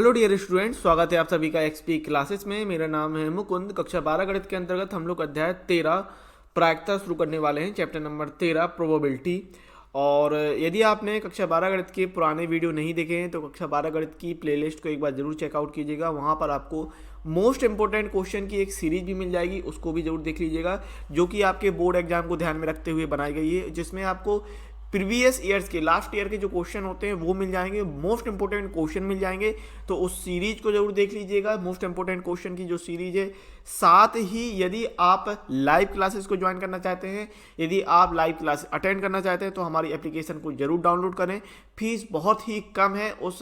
Hello dear students, स्वागत है आप सभी का एक्सपी क्लासेस में। मेरा नाम है मुकुंद। कक्षा 12 गणित के अंतर्गत हम लोग अध्याय 13 प्रायिकता शुरू करने वाले हैं। Chapter number 13 probability. और यदि आपने कक्षा 12 गणित के पुराने वीडियो नहीं देखे हैं तो कक्षा 12 गणित की प्लेलिस्ट को एक बार जरूर चेकआउट कीजिएगा। वहाँ पर आपको मोस्ट इंपॉर्टेंट क्वेश्चन की एक सीरीज भी मिल जाएगी, उसको भी जरूर देख लीजिएगा, जो कि आपके बोर्ड एग्जाम को ध्यान में रखते हुए बनाई गई है, जिसमें आपको प्रीवियस ईयर्स के लास्ट ईयर के जो क्वेश्चन होते हैं वो मिल जाएंगे, मोस्ट इंपोर्टेंट क्वेश्चन मिल जाएंगे। तो उस सीरीज को जरूर देख लीजिएगा, मोस्ट इंपोर्टेंट क्वेश्चन की जो सीरीज है। साथ ही यदि आप लाइव क्लासेस को ज्वाइन करना चाहते हैं, यदि आप लाइव क्लास अटेंड करना चाहते हैं तो हमारी एप्लीकेशन को जरूर डाउनलोड करें। फीस बहुत ही कम है, उस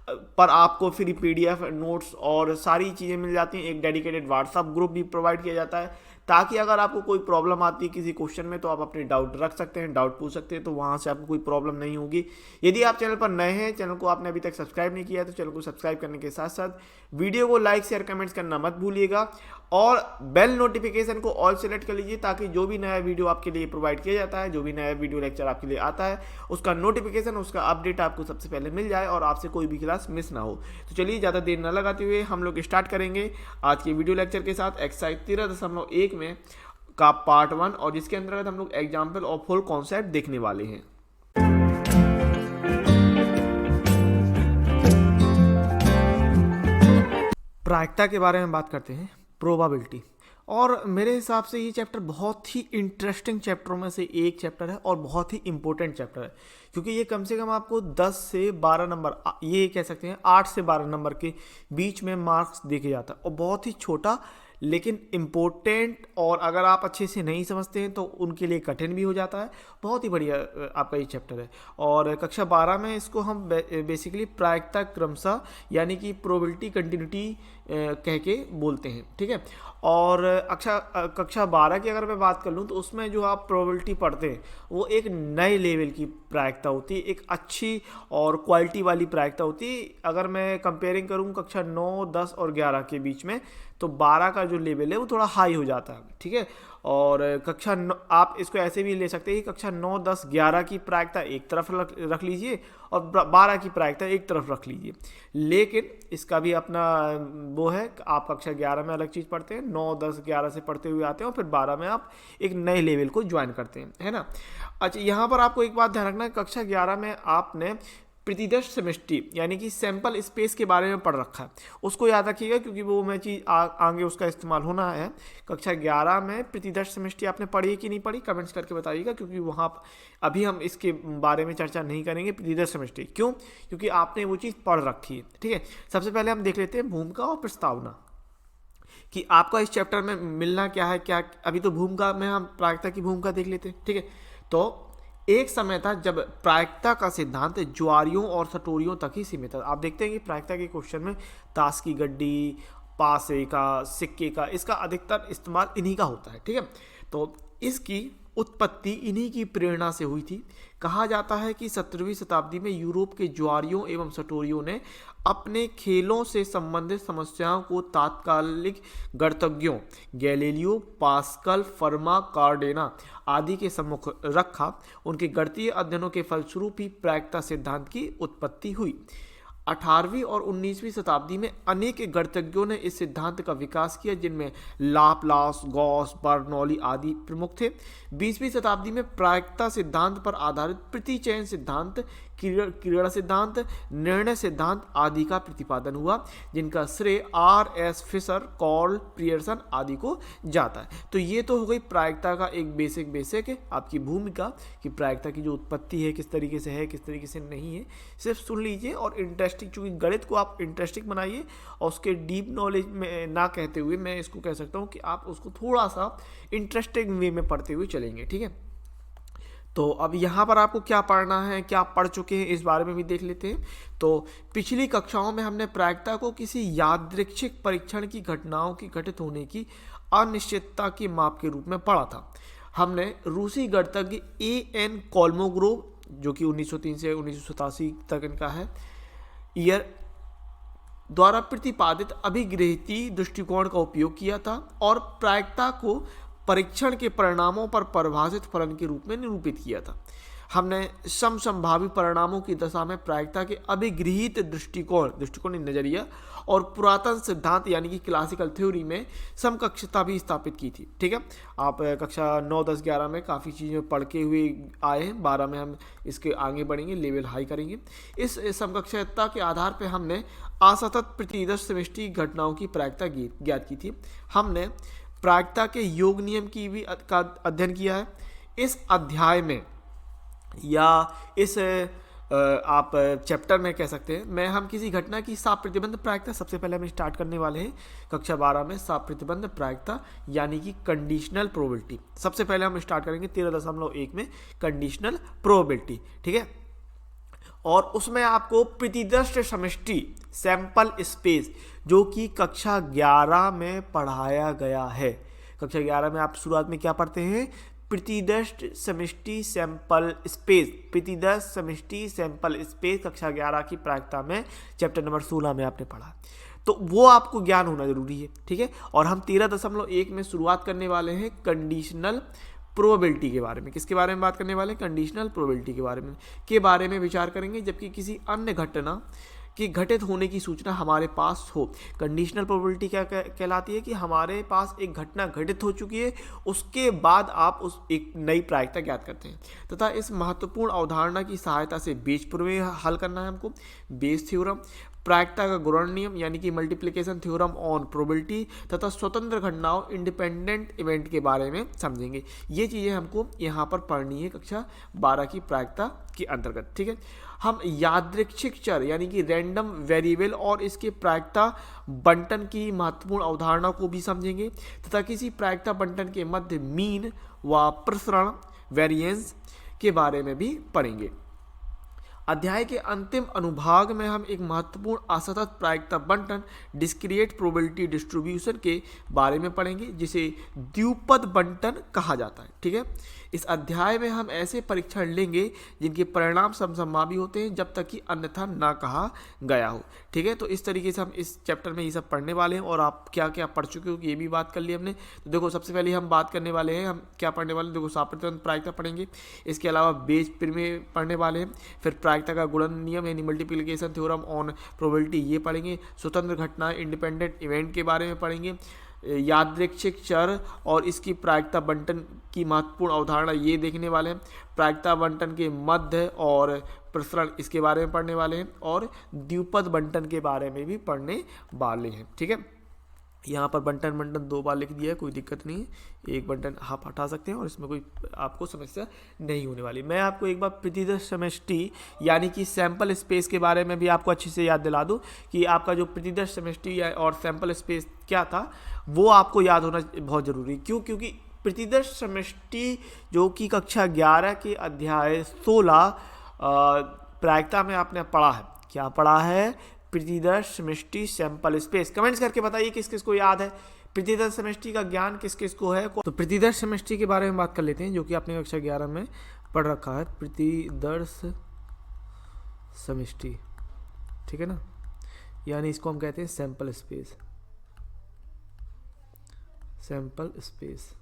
पर आपको फ्री पीडीएफ नोट्स और सारी चीज़ें मिल जाती हैं। एक डेडिकेटेड व्हाट्सएप ग्रुप भी प्रोवाइड किया जाता है, ताकि अगर आपको कोई प्रॉब्लम आती है किसी क्वेश्चन में तो आप अपने डाउट रख सकते हैं, डाउट पूछ सकते हैं, तो वहाँ से आपको कोई प्रॉब्लम नहीं होगी। यदि आप चैनल पर नए हैं, चैनल को आपने अभी तक सब्सक्राइब नहीं किया है, तो चैनल को सब्सक्राइब करने के साथ साथ वीडियो को लाइक शेयर कमेंट्स करना मत भूलिएगा, और बेल नोटिफिकेशन को ऑल सेलेक्ट कर लीजिए, ताकि जो भी नया वीडियो आपके लिए प्रोवाइड किया जाता है, जो भी नया वीडियो लेक्चर आपके लिए आता है, उसका नोटिफिकेशन, उसका अपडेट आपको सबसे पहले मिल जाए और आपसे कोई भी क्लास मिस ना हो। तो चलिए ज़्यादा देर न लगाते हुए हम लोग स्टार्ट करेंगे आज के वीडियो लेक्चर के साथ। एक्सरसाइज 13.1 में का पार्ट 1, और जिसके अंतर्गत हम लोग एग्जाम्पल ऑफ होल कॉन्सेप्ट देखने वाले हैं। प्रायिकता के बारे में बात करते हैं, प्रोबेबिलिटी। और मेरे हिसाब से ये चैप्टर बहुत ही इंटरेस्टिंग चैप्टरों में से एक चैप्टर है और बहुत ही इंपॉर्टेंट चैप्टर है, क्योंकि ये कम से कम आपको 10 से 12 नंबर, ये कह सकते हैं 8 से 12 नंबर के बीच में मार्क्स देके जाता है, और बहुत ही छोटा लेकिन इम्पोर्टेंट, और अगर आप अच्छे से नहीं समझते हैं तो उनके लिए कठिन भी हो जाता है। बहुत ही बढ़िया आपका ये चैप्टर है। और कक्षा 12 में इसको हम बेसिकली प्रायिकता क्रमशः यानी कि प्रोबेबिलिटी कंटिन्यूटी कह के बोलते हैं, ठीक है। और कक्षा 12 की अगर मैं बात कर लूँ तो उसमें जो आप प्रोबेबिलिटी पढ़ते हैं वो एक नए लेवल की प्रायिकता होती है, एक अच्छी और क्वालिटी वाली प्रायिकता होती है। अगर मैं कंपेयरिंग करूँ कक्षा 9, 10 और 11 के बीच में, तो 12 का जो लेवल है वो थोड़ा हाई हो जाता है, ठीक है। और आप इसको ऐसे भी ले सकते हैं कि कक्षा 9, 10, 11 की प्रायिकता एक तरफ रख लीजिए और 12 की प्रायिकता एक तरफ रख लीजिए। लेकिन इसका भी अपना वो है, आप कक्षा 11 में अलग चीज़ पढ़ते हैं, 9, 10, 11 से पढ़ते हुए आते हैं, और फिर 12 में आप एक नए लेवल को ज्वाइन करते हैं, है ना। अच्छा, यहाँ पर आपको एक बात ध्यान रखना है, कक्षा 11 में आपने प्रतिदर्श समष्टि यानी कि सैंपल स्पेस के बारे में पढ़ रखा है, उसको याद रखिएगा, क्योंकि वो मैं चीज़ आगे उसका इस्तेमाल होना है। कक्षा 11 में प्रतिदर्श समष्टि आपने पढ़ी है कि नहीं पढ़ी, कमेंट्स करके बताइएगा, क्योंकि वहाँ अभी हम इसके बारे में चर्चा नहीं करेंगे। प्रतिदर्श समष्टि क्यों? क्योंकि आपने वो चीज़ पढ़ रखी है, ठीक है। सबसे पहले हम देख लेते हैं भूमिका और प्रस्तावना, कि आपका इस चैप्टर में मिलना क्या है। क्या अभी तो भूमिका में हम प्रायिकता की भूमिका देख लेते हैं, ठीक है। तो एक समय था जब प्रायिकता का सिद्धांत ज्वारियों और सटोरियों तक ही सीमित था। आप देखते हैं कि प्रायिकता के क्वेश्चन में ताश की गड्डी, पासे का, सिक्के का, इसका अधिकतर इस्तेमाल इन्हीं का होता है, ठीक है। तो इसकी उत्पत्ति इन्हीं की प्रेरणा से हुई थी। कहा जाता है कि 17वीं शताब्दी में यूरोप के ज्वारियों एवं सटोरियों ने अपने खेलों से संबंधित समस्याओं को तात्कालिक गणितज्ञों गैलीलियो, पास्कल, फर्मा, कार्डेना आदि के सम्मुख रखा। उनके गणितीय अध्ययनों के फलस्वरूप ही प्रायिकता सिद्धांत की उत्पत्ति हुई। 18वीं और 19वीं शताब्दी में अनेक गणितज्ञों ने इस सिद्धांत का विकास किया, जिनमें लाप्लास, गॉस, बर्नौली आदि प्रमुख थे। 20वीं शताब्दी में प्रायिकता सिद्धांत पर आधारित प्रतिचयन सिद्धांत, क्रीड़ा सिद्धांत, निर्णय सिद्धांत आदि का प्रतिपादन हुआ, जिनका श्रेय R.S. फिशर, कॉर्ल, पियर्सन आदि को जाता है। तो ये तो हो गई प्रायिकता का एक बेसिक आपकी भूमिका, कि प्रायिकता की जो उत्पत्ति है किस तरीके से है, किस तरीके से नहीं है, सिर्फ सुन लीजिए। और इंटरेस्टिंग, चूँकि गणित को आप इंटरेस्टिंग बनाइए और उसके डीप नॉलेज में ना कहते हुए मैं इसको कह सकता हूँ कि आप उसको थोड़ा सा इंटरेस्टिंग वे में पढ़ते हुए चलेंगे, ठीक है। तो अब यहाँ पर आपको क्या पढ़ना है, क्या पढ़ चुके हैं, इस बारे में भी देख लेते हैं। तो पिछली कक्षाओं में हमने प्रायिकता को किसी यादृच्छिक परीक्षण की घटनाओं की घटित होने की अनिश्चितता के माप के रूप में पढ़ा था। हमने रूसी गणितज्ञ A.N. कोल्मोग्रोव, जो कि 1903 से 1987 तक इनका है, ईयर द्वारा प्रतिपादित अभिगृहित दृष्टिकोण का उपयोग किया था, और प्रायिकता को परीक्षण के परिणामों पर परिभाषित फलन के रूप में निरूपित किया था। हमने समसंभावी परिणामों की दशा में प्रायिकता के अभिगृहीत दृष्टिकोण नजरिया और पुरातन सिद्धांत यानी कि क्लासिकल थ्योरी में समकक्षता भी स्थापित की थी। ठीक है, आप कक्षा 9, 10, 11 में काफ़ी चीज़ें पढ़ के हुए आए हैं, 12 में हम इसके आगे बढ़ेंगे, लेवल हाई करेंगे। इस समकक्षता के आधार पर हमने असतत प्रतिदर्श समष्टि घटनाओं की प्रायिकता ज्ञात की थी। हमने प्रायिकता के योग नियम की भी का अध्ययन किया है। इस अध्याय में या इस आप चैप्टर में कह सकते हैं मैं हम किसी घटना की साप प्रतिबंध प्रायिकता सबसे पहले हम स्टार्ट करने वाले हैं कक्षा 12 में साप प्रतिबंध प्रायिकता यानी कि कंडीशनल प्रोबेबिलिटी। सबसे पहले हम स्टार्ट करेंगे 13.1 में कंडीशनल प्रोबेबिलिटी। ठीक है, और उसमें आपको प्रतिदर्श समष्टि सैंपल स्पेस जो कि कक्षा 11 में पढ़ाया गया है। कक्षा 11 में आप शुरुआत में क्या पढ़ते हैं? प्रतिदर्श समष्टि सैंपल स्पेस, प्रतिदर्श समष्टि सैंपल स्पेस कक्षा 11 की प्रायिकता में चैप्टर नंबर 16 में आपने पढ़ा, तो वो आपको ज्ञान होना जरूरी है। ठीक है, और हम 13.1 में शुरुआत करने वाले हैं कंडीशनल प्रोबेबिलिटी के बारे में। किसके बारे में बात करने वाले हैं? कंडीशनल प्रोबेबिलिटी के बारे में विचार करेंगे जबकि किसी अन्य घटना कि घटित होने की सूचना हमारे पास हो। कंडीशनल प्रोबेबिलिटी क्या कहलाती है कि हमारे पास एक घटना घटित हो चुकी है, उसके बाद आप उस एक नई प्रायिकता ज्ञात करते हैं तथा इस महत्वपूर्ण अवधारणा की सहायता से बेस प्रमेय हल करना है हमको। बेस थ्योरम, प्रायिकता का गुणन नियम यानी कि मल्टीप्लिकेशन थ्योरम ऑन प्रोबेबिलिटी तथा स्वतंत्र घटनाओं इंडिपेंडेंट इवेंट के बारे में समझेंगे। ये चीज़ें हमको यहाँ पर पढ़नी है कक्षा 12 की प्रायिकता के अंतर्गत। ठीक है, हम यादृच्छिक चर यानी कि रैंडम वेरिएबल और इसके प्रायिकता बंटन की महत्वपूर्ण अवधारणा को भी समझेंगे तथा किसी प्रायिकता बंटन के मध्य मीन व प्रसरण वेरिएंस के बारे में भी पढ़ेंगे। अध्याय के अंतिम अनुभाग में हम एक महत्वपूर्ण असतत प्रायिकता बंटन डिस्क्रिएट प्रोबेबिलिटी डिस्ट्रीब्यूशन के बारे में पढ़ेंगे जिसे द्विपद बंटन कहा जाता है। ठीक है, इस अध्याय में हम ऐसे परीक्षण लेंगे जिनके परिणाम समसंभावी होते हैं जब तक कि अन्यथा ना कहा गया हो। ठीक है, तो इस तरीके से हम इस चैप्टर में ये सब पढ़ने वाले हैं और आप क्या क्या पढ़ चुके हो ये भी बात कर ली हमने। तो देखो सबसे पहले हम बात करने वाले हैं, हम क्या पढ़ने वाले हैं? देखो साप प्रतिबंध प्रायिकता पढ़ेंगे, इसके अलावा बेस प्रमेय पढ़ने वाले हैं, फिर प्रायिकता का गुणन नियम यानी मल्टीप्लिकेशन थ्योरम ऑन प्रोबेबिलिटी ये पढ़ेंगे, स्वतंत्र घटना इंडिपेंडेंट इवेंट के बारे में पढ़ेंगे, यादृच्छिक चर और इसकी प्रायिकता बंटन की महत्वपूर्ण अवधारणा ये देखने वाले हैं, प्रायिकता बंटन के मध्य और प्रसरण इसके बारे में पढ़ने वाले हैं और द्विपद बंटन के बारे में भी पढ़ने वाले हैं। ठीक है, यहाँ पर बंटन 2 बार लिख दिया है, कोई दिक्कत नहीं है, एक बंटन आप हटा सकते हैं और इसमें कोई आपको समस्या नहीं होने वाली। मैं आपको एक बार प्रतिदर्श समष्टि यानी कि सैंपल स्पेस के बारे में भी आपको अच्छे से याद दिला दूँ कि आपका जो प्रतिदर्श समष्टि और सैंपल स्पेस क्या था वो आपको याद होना बहुत ज़रूरी। क्यों? क्योंकि प्रतिदर्श समष्टि जो कि कक्षा 11 के अध्याय 16 प्रायिकता में आपने पढ़ा है। क्या पढ़ा है? प्रतिदर्श समष्टि सैंपल स्पेस। कमेंट्स करके बताइए किस किस को याद है, प्रतिदर्श समष्टि का ज्ञान किस किस को है। तो प्रतिदर्श समष्टि के बारे में बात कर लेते हैं जो कि आपने कक्षा 11 में पढ़ रखा है, प्रतिदर्श समष्टि। ठीक है ना, यानी इसको हम कहते हैं सैंपल स्पेस, सैंपल स्पेस।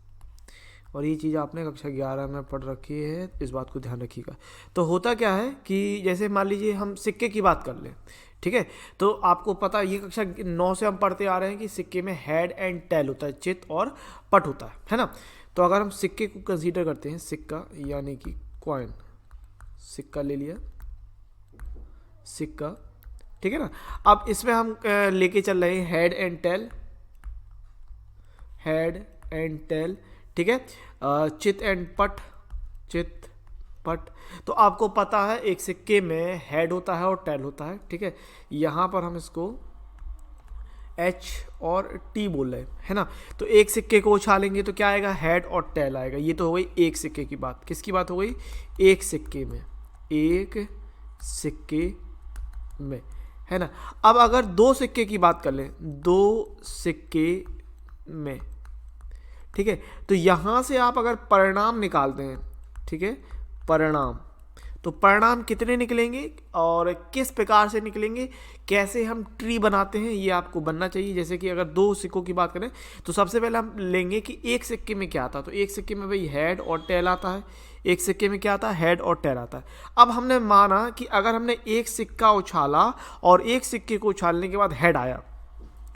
और ये चीज़ आपने कक्षा 11 में पढ़ रखी है, इस बात को ध्यान रखिएगा। तो होता क्या है कि जैसे मान लीजिए हम सिक्के की बात कर लें, ठीक है, तो आपको पता ये कक्षा 9 से हम पढ़ते आ रहे हैं कि सिक्के में हेड एंड टेल होता है, चित और पट होता है ना। तो अगर हम सिक्के को कंसीडर करते हैं, सिक्का यानी कि कॉइन, सिक्का ले लिया, सिक्का, ठीक है ना। अब इसमें हम लेके चल रहे हैं head and tail, head and tail, ठीक है, चित एंड पट, चित पट। तो आपको पता है एक सिक्के में हेड होता है और टेल होता है, ठीक है। यहाँ पर हम इसको H और T बोल रहे हैं, है ना। तो एक सिक्के को उछालेंगे तो क्या आएगा? हेड और टेल आएगा। ये तो हो गई एक सिक्के की बात। किसकी बात हो गई? एक सिक्के में, एक सिक्के में, है ना। अब अगर दो सिक्के की बात कर लें, दो सिक्के में, ठीक है, तो यहां से आप अगर परिणाम निकालते हैं, ठीक है, परिणाम, तो परिणाम कितने निकलेंगे और किस प्रकार से निकलेंगे, कैसे हम ट्री बनाते हैं, ये आपको बनना चाहिए। जैसे कि अगर दो सिक्कों की बात करें तो सबसे पहले हम लेंगे कि एक सिक्के में क्या आता है। तो एक सिक्के में भाई हेड और टेल आता है। एक सिक्के में क्या आता है, हेड और टेल आता है। अब हमने माना कि अगर हमने एक सिक्का उछाला और एक सिक्के को उछालने के बाद हेड आया,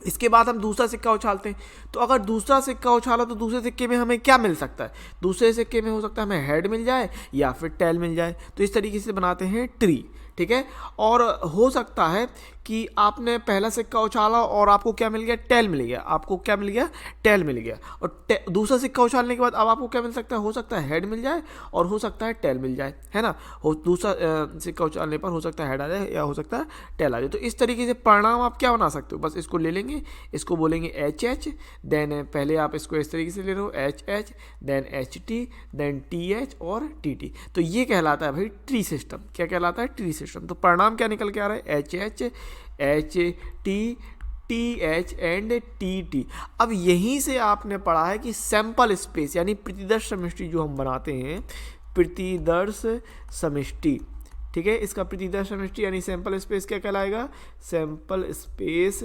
इसके बाद हम दूसरा सिक्का उछालते हैं, तो अगर दूसरा सिक्का उछाला तो दूसरे सिक्के में हमें क्या मिल सकता है, दूसरे सिक्के में हो सकता है हमें हेड मिल जाए या फिर टेल मिल जाए। तो इस तरीके से बनाते हैं ट्री, ठीक है। और हो सकता है कि आपने पहला सिक्का उछाला और आपको क्या मिल गया, टेल मिल गया, आपको क्या मिल गया, टेल मिल गया। और दूसरा सिक्का उछालने के बाद अब आपको क्या मिल सकता है, हो सकता है हेड मिल जाए और हो सकता है टेल मिल जाए, है ना। दूसरा सिक्का उछालने पर हो सकता है हेड आ जाए या हो सकता है टेल आ जाए। तो इस तरीके से परिणाम आप क्या बना सकते हो, बस इसको ले लेंगे, इसको बोलेंगे एच एच, देन पहले आप इसको इस तरीके से ले रहे हो H H, then H T, then T H और टी टी। तो ये कहलाता है भाई ट्री सिस्टम। क्या कहलाता है, ट्री सिस्टम। तो परिणाम क्या निकल के आ रहा है, H H, H T, T H and T T. अब यहीं से आपने पढ़ा है कि सैंपल स्पेस यानी प्रतिदर्श समष्टि जो हम बनाते हैं, प्रतिदर्श समष्टि, ठीक है। इसका प्रतिदर्श समष्टि यानी सैंपल स्पेस क्या कहलाएगा, सैंपल स्पेस,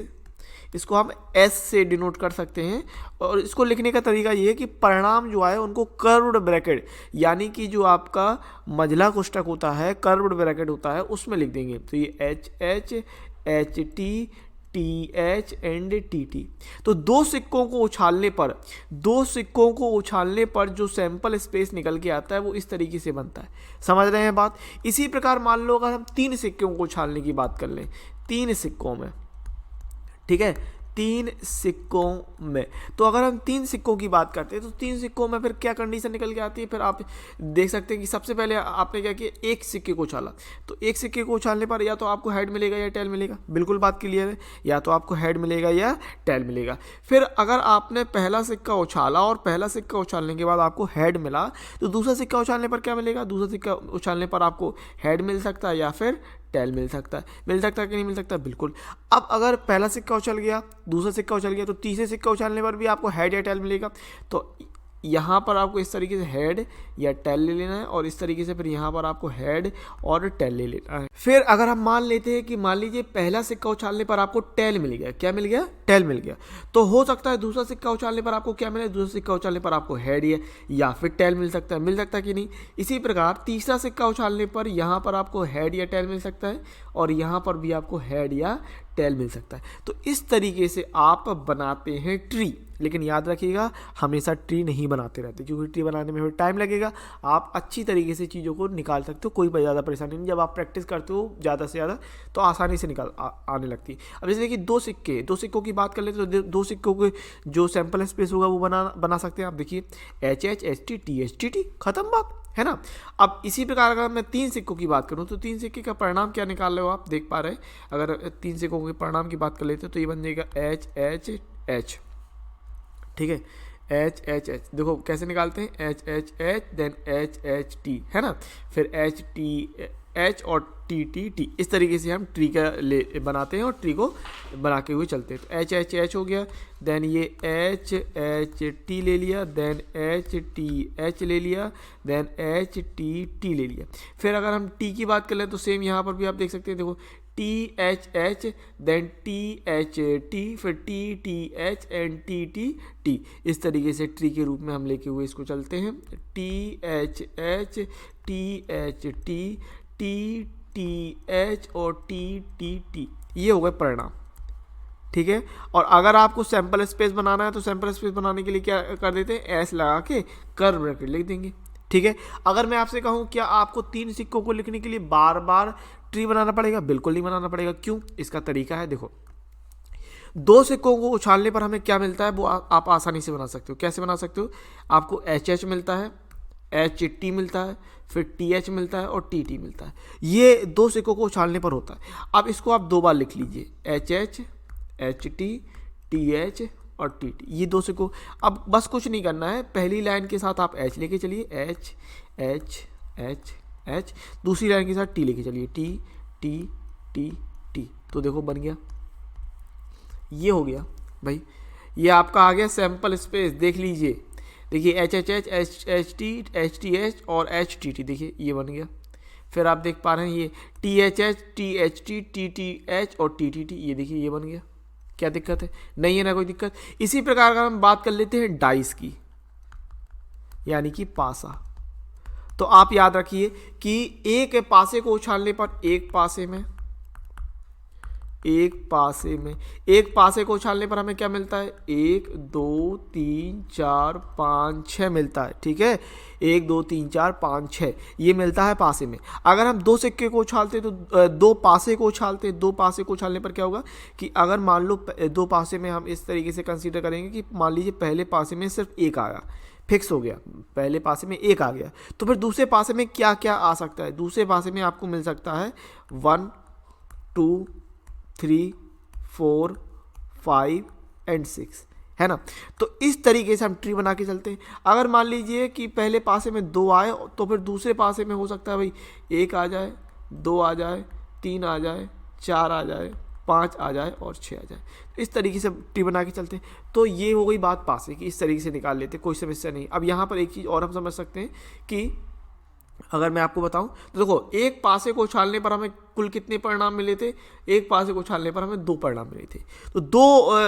इसको हम एस से डिनोट कर सकते हैं। और इसको लिखने का तरीका ये है कि परिणाम जो है उनको कर्व्ड ब्रैकेट यानी कि जो आपका मझला कोष्ठक होता है, कर्व्ड ब्रैकेट होता है, उसमें लिख देंगे। तो ये H H, H T, T H and T T. तो दो सिक्कों को उछालने पर जो सैंपल स्पेस निकल के आता है वो इस तरीके से बनता है। समझ रहे हैं बात। इसी प्रकार मान लो अगर हम तीन सिक्कों को उछालने की बात कर लें, तीन सिक्कों में, ठीक है, तीन सिक्कों में, तो अगर हम तीन सिक्कों की बात करते हैं तो तीन सिक्कों में फिर क्या कंडीशन निकल के आती है। फिर आप देख सकते हैं कि सबसे पहले आपने क्या किया, एक सिक्के को उछाला, तो एक सिक्के को उछालने पर या तो आपको हेड मिलेगा या टेल मिलेगा, बिल्कुल बात क्लियर है, या तो आपको हेड मिलेगा या टेल मिलेगा। फिर अगर आपने पहला सिक्का उछाला और पहला सिक्का उछालने के बाद आपको हेड मिला, तो दूसरा सिक्का उछालने पर क्या मिलेगा, दूसरा सिक्का उछालने पर आपको हेड मिल सकता है या फिर टेल मिल सकता है। मिल सकता है कि नहीं मिल सकता, बिल्कुल। अब अगर पहला सिक्का उछल गया, दूसरा सिक्का उछल गया, तो तीसरे सिक्का उछालने पर भी आपको हेड या टेल मिलेगा। तो यहाँ पर आपको इस तरीके से हेड या टेल ले लेना है और इस तरीके से फिर यहाँ पर आपको हेड और टेल ले लेना है। फिर अगर हम मान लेते हैं कि मान लीजिए पहला सिक्का उछालने पर आपको टेल मिल गया, क्या मिल गया, टेल मिल गया, तो हो सकता है दूसरा सिक्का उछालने पर आपको क्या मिले, दूसरा सिक्का उछालने पर आपको हेड या फिर टेल मिल सकता है कि नहीं। इसी प्रकार तीसरा सिक्का उछालने पर यहाँ पर आपको हेड या टेल मिल सकता है और यहाँ पर भी आपको हेड या टेल मिल सकता है। तो इस तरीके से आप बनाते हैं ट्री। लेकिन याद रखिएगा हमेशा ट्री नहीं बनाते रहते, क्योंकि ट्री बनाने में भी टाइम लगेगा। आप अच्छी तरीके से चीज़ों को निकाल सकते हो, कोई ज़्यादा परेशानी नहीं। जब आप प्रैक्टिस करते हो ज़्यादा से ज़्यादा तो आसानी से आने लगती है। अब जैसे कि दो सिक्कों की बात कर ले तो दो सिक्कों के जो सैंपल स्पेस होगा वो बना सकते हैं आप। देखिए H H, H T, T H, T T, खत्म बात, है ना। अब इसी प्रकार अगर मैं तीन सिक्कों की बात करूं तो तीन सिक्के का परिणाम क्या निकाल रहे हो आप देख पा रहे हैं। अगर तीन सिक्कों के परिणाम की बात कर लेते हैं तो ये बन जाएगा एच एच एच, ठीक है, एच एच एच। देखो कैसे निकालते हैं, H H H, then H H T, है ना, फिर एच टी एच और टी टी टी। इस तरीके से हम ट्री का बनाते हैं और ट्री को बना के हुए चलते हैं। तो एच एच एच हो गया, देन ये एच एच टी ले लिया, देन एच टी एच ले लिया, देन एच टी टी ले लिया। फिर अगर हम टी की बात कर लें तो सेम यहाँ पर भी आप देख सकते हैं। देखो T H H, then T H T, फिर T T H and T T T. इस तरीके से ट्री के रूप में हम लेके हुए इसको चलते हैं। T H H, T H T, T T H और टी टी टी, ये हो गए परिणाम, ठीक है। और अगर आपको सैंपल स्पेस बनाना है तो सैंपल स्पेस बनाने के लिए क्या कर देते हैं, एस लगा के कर्व ब्रैकेट लिख देंगे, ठीक है। अगर मैं आपसे कहूँ क्या आपको तीन सिक्कों को लिखने के लिए बार बार ट्री बनाना पड़ेगा, बिल्कुल नहीं बनाना पड़ेगा। क्यों, इसका तरीका है, देखो दो सिक्कों को उछालने पर हमें क्या मिलता है वो आप आसानी से बना सकते हो। कैसे बना सकते हो, आपको एच एच मिलता है, एच टी मिलता है, फिर टी एच मिलता है और टी टी मिलता है। ये दो सिक्कों को उछालने पर होता है। अब इसको आप दो बार लिख लीजिए, H H, H T, T H और टी टी, ये दो सिक्कों। अब बस कुछ नहीं करना है, पहली लाइन के साथ आप एच लेके चलिए, एच एच एच एच, दूसरी लाइन के साथ टी लेके चलिए, टी टी टी टी। तो देखो बन गया, ये हो गया भाई, ये आपका आ गया सैंपल स्पेस। देख लीजिए, देखिए H H H, H H T, H T H और एच टी टी, देखिए ये बन गया। फिर आप देख पा रहे हैं ये THH, THT, TTH और TTT, ये देखिए ये बन गया। क्या दिक्कत है? नहीं है ना कोई दिक्कत। इसी प्रकार का हम बात कर लेते हैं डाइस की, यानी कि पासा। तो आप याद रखिए कि एक पासे को उछालने पर एक पासे को उछालने पर हमें क्या मिलता है? 1 2 3 4 5 6 मिलता है। ठीक है, 1 2 3 4 5 6 ये मिलता है पासे में। अगर हम दो सिक्के को उछालते तो दो पासे को उछालने पर क्या होगा कि अगर मान लो दो पासे में हम इस तरीके से कंसीडर करेंगे कि मान लीजिए पहले पासे में सिर्फ एक आया, फिक्स हो गया, पहले पासे में एक आ गया, तो फिर दूसरे पासे में क्या क्या आ सकता है? दूसरे पासे में आपको मिल सकता है 1 2 3 4 5 एंड 6, है ना। तो इस तरीके से हम ट्री बना के चलते हैं। अगर मान लीजिए कि पहले पासे में 2 आए तो फिर दूसरे पासे में हो सकता है भाई 1 आ जाए, 2 आ जाए, 3 आ जाए, 4 आ जाए, 5 आ जाए और 6 आ जाए। इस तरीके से ट्री बना के चलते हैं। तो ये हो गई बात पासे की, इस तरीके से निकाल लेते हैं, कोई समस्या नहीं। अब यहाँ पर एक चीज़ और हम समझ सकते हैं कि अगर मैं आपको बताऊं तो देखो, एक पासे को उछालने पर हमें कुल कितने परिणाम मिले थे? एक पासे को उछालने पर हमें 2 परिणाम मिले थे। तो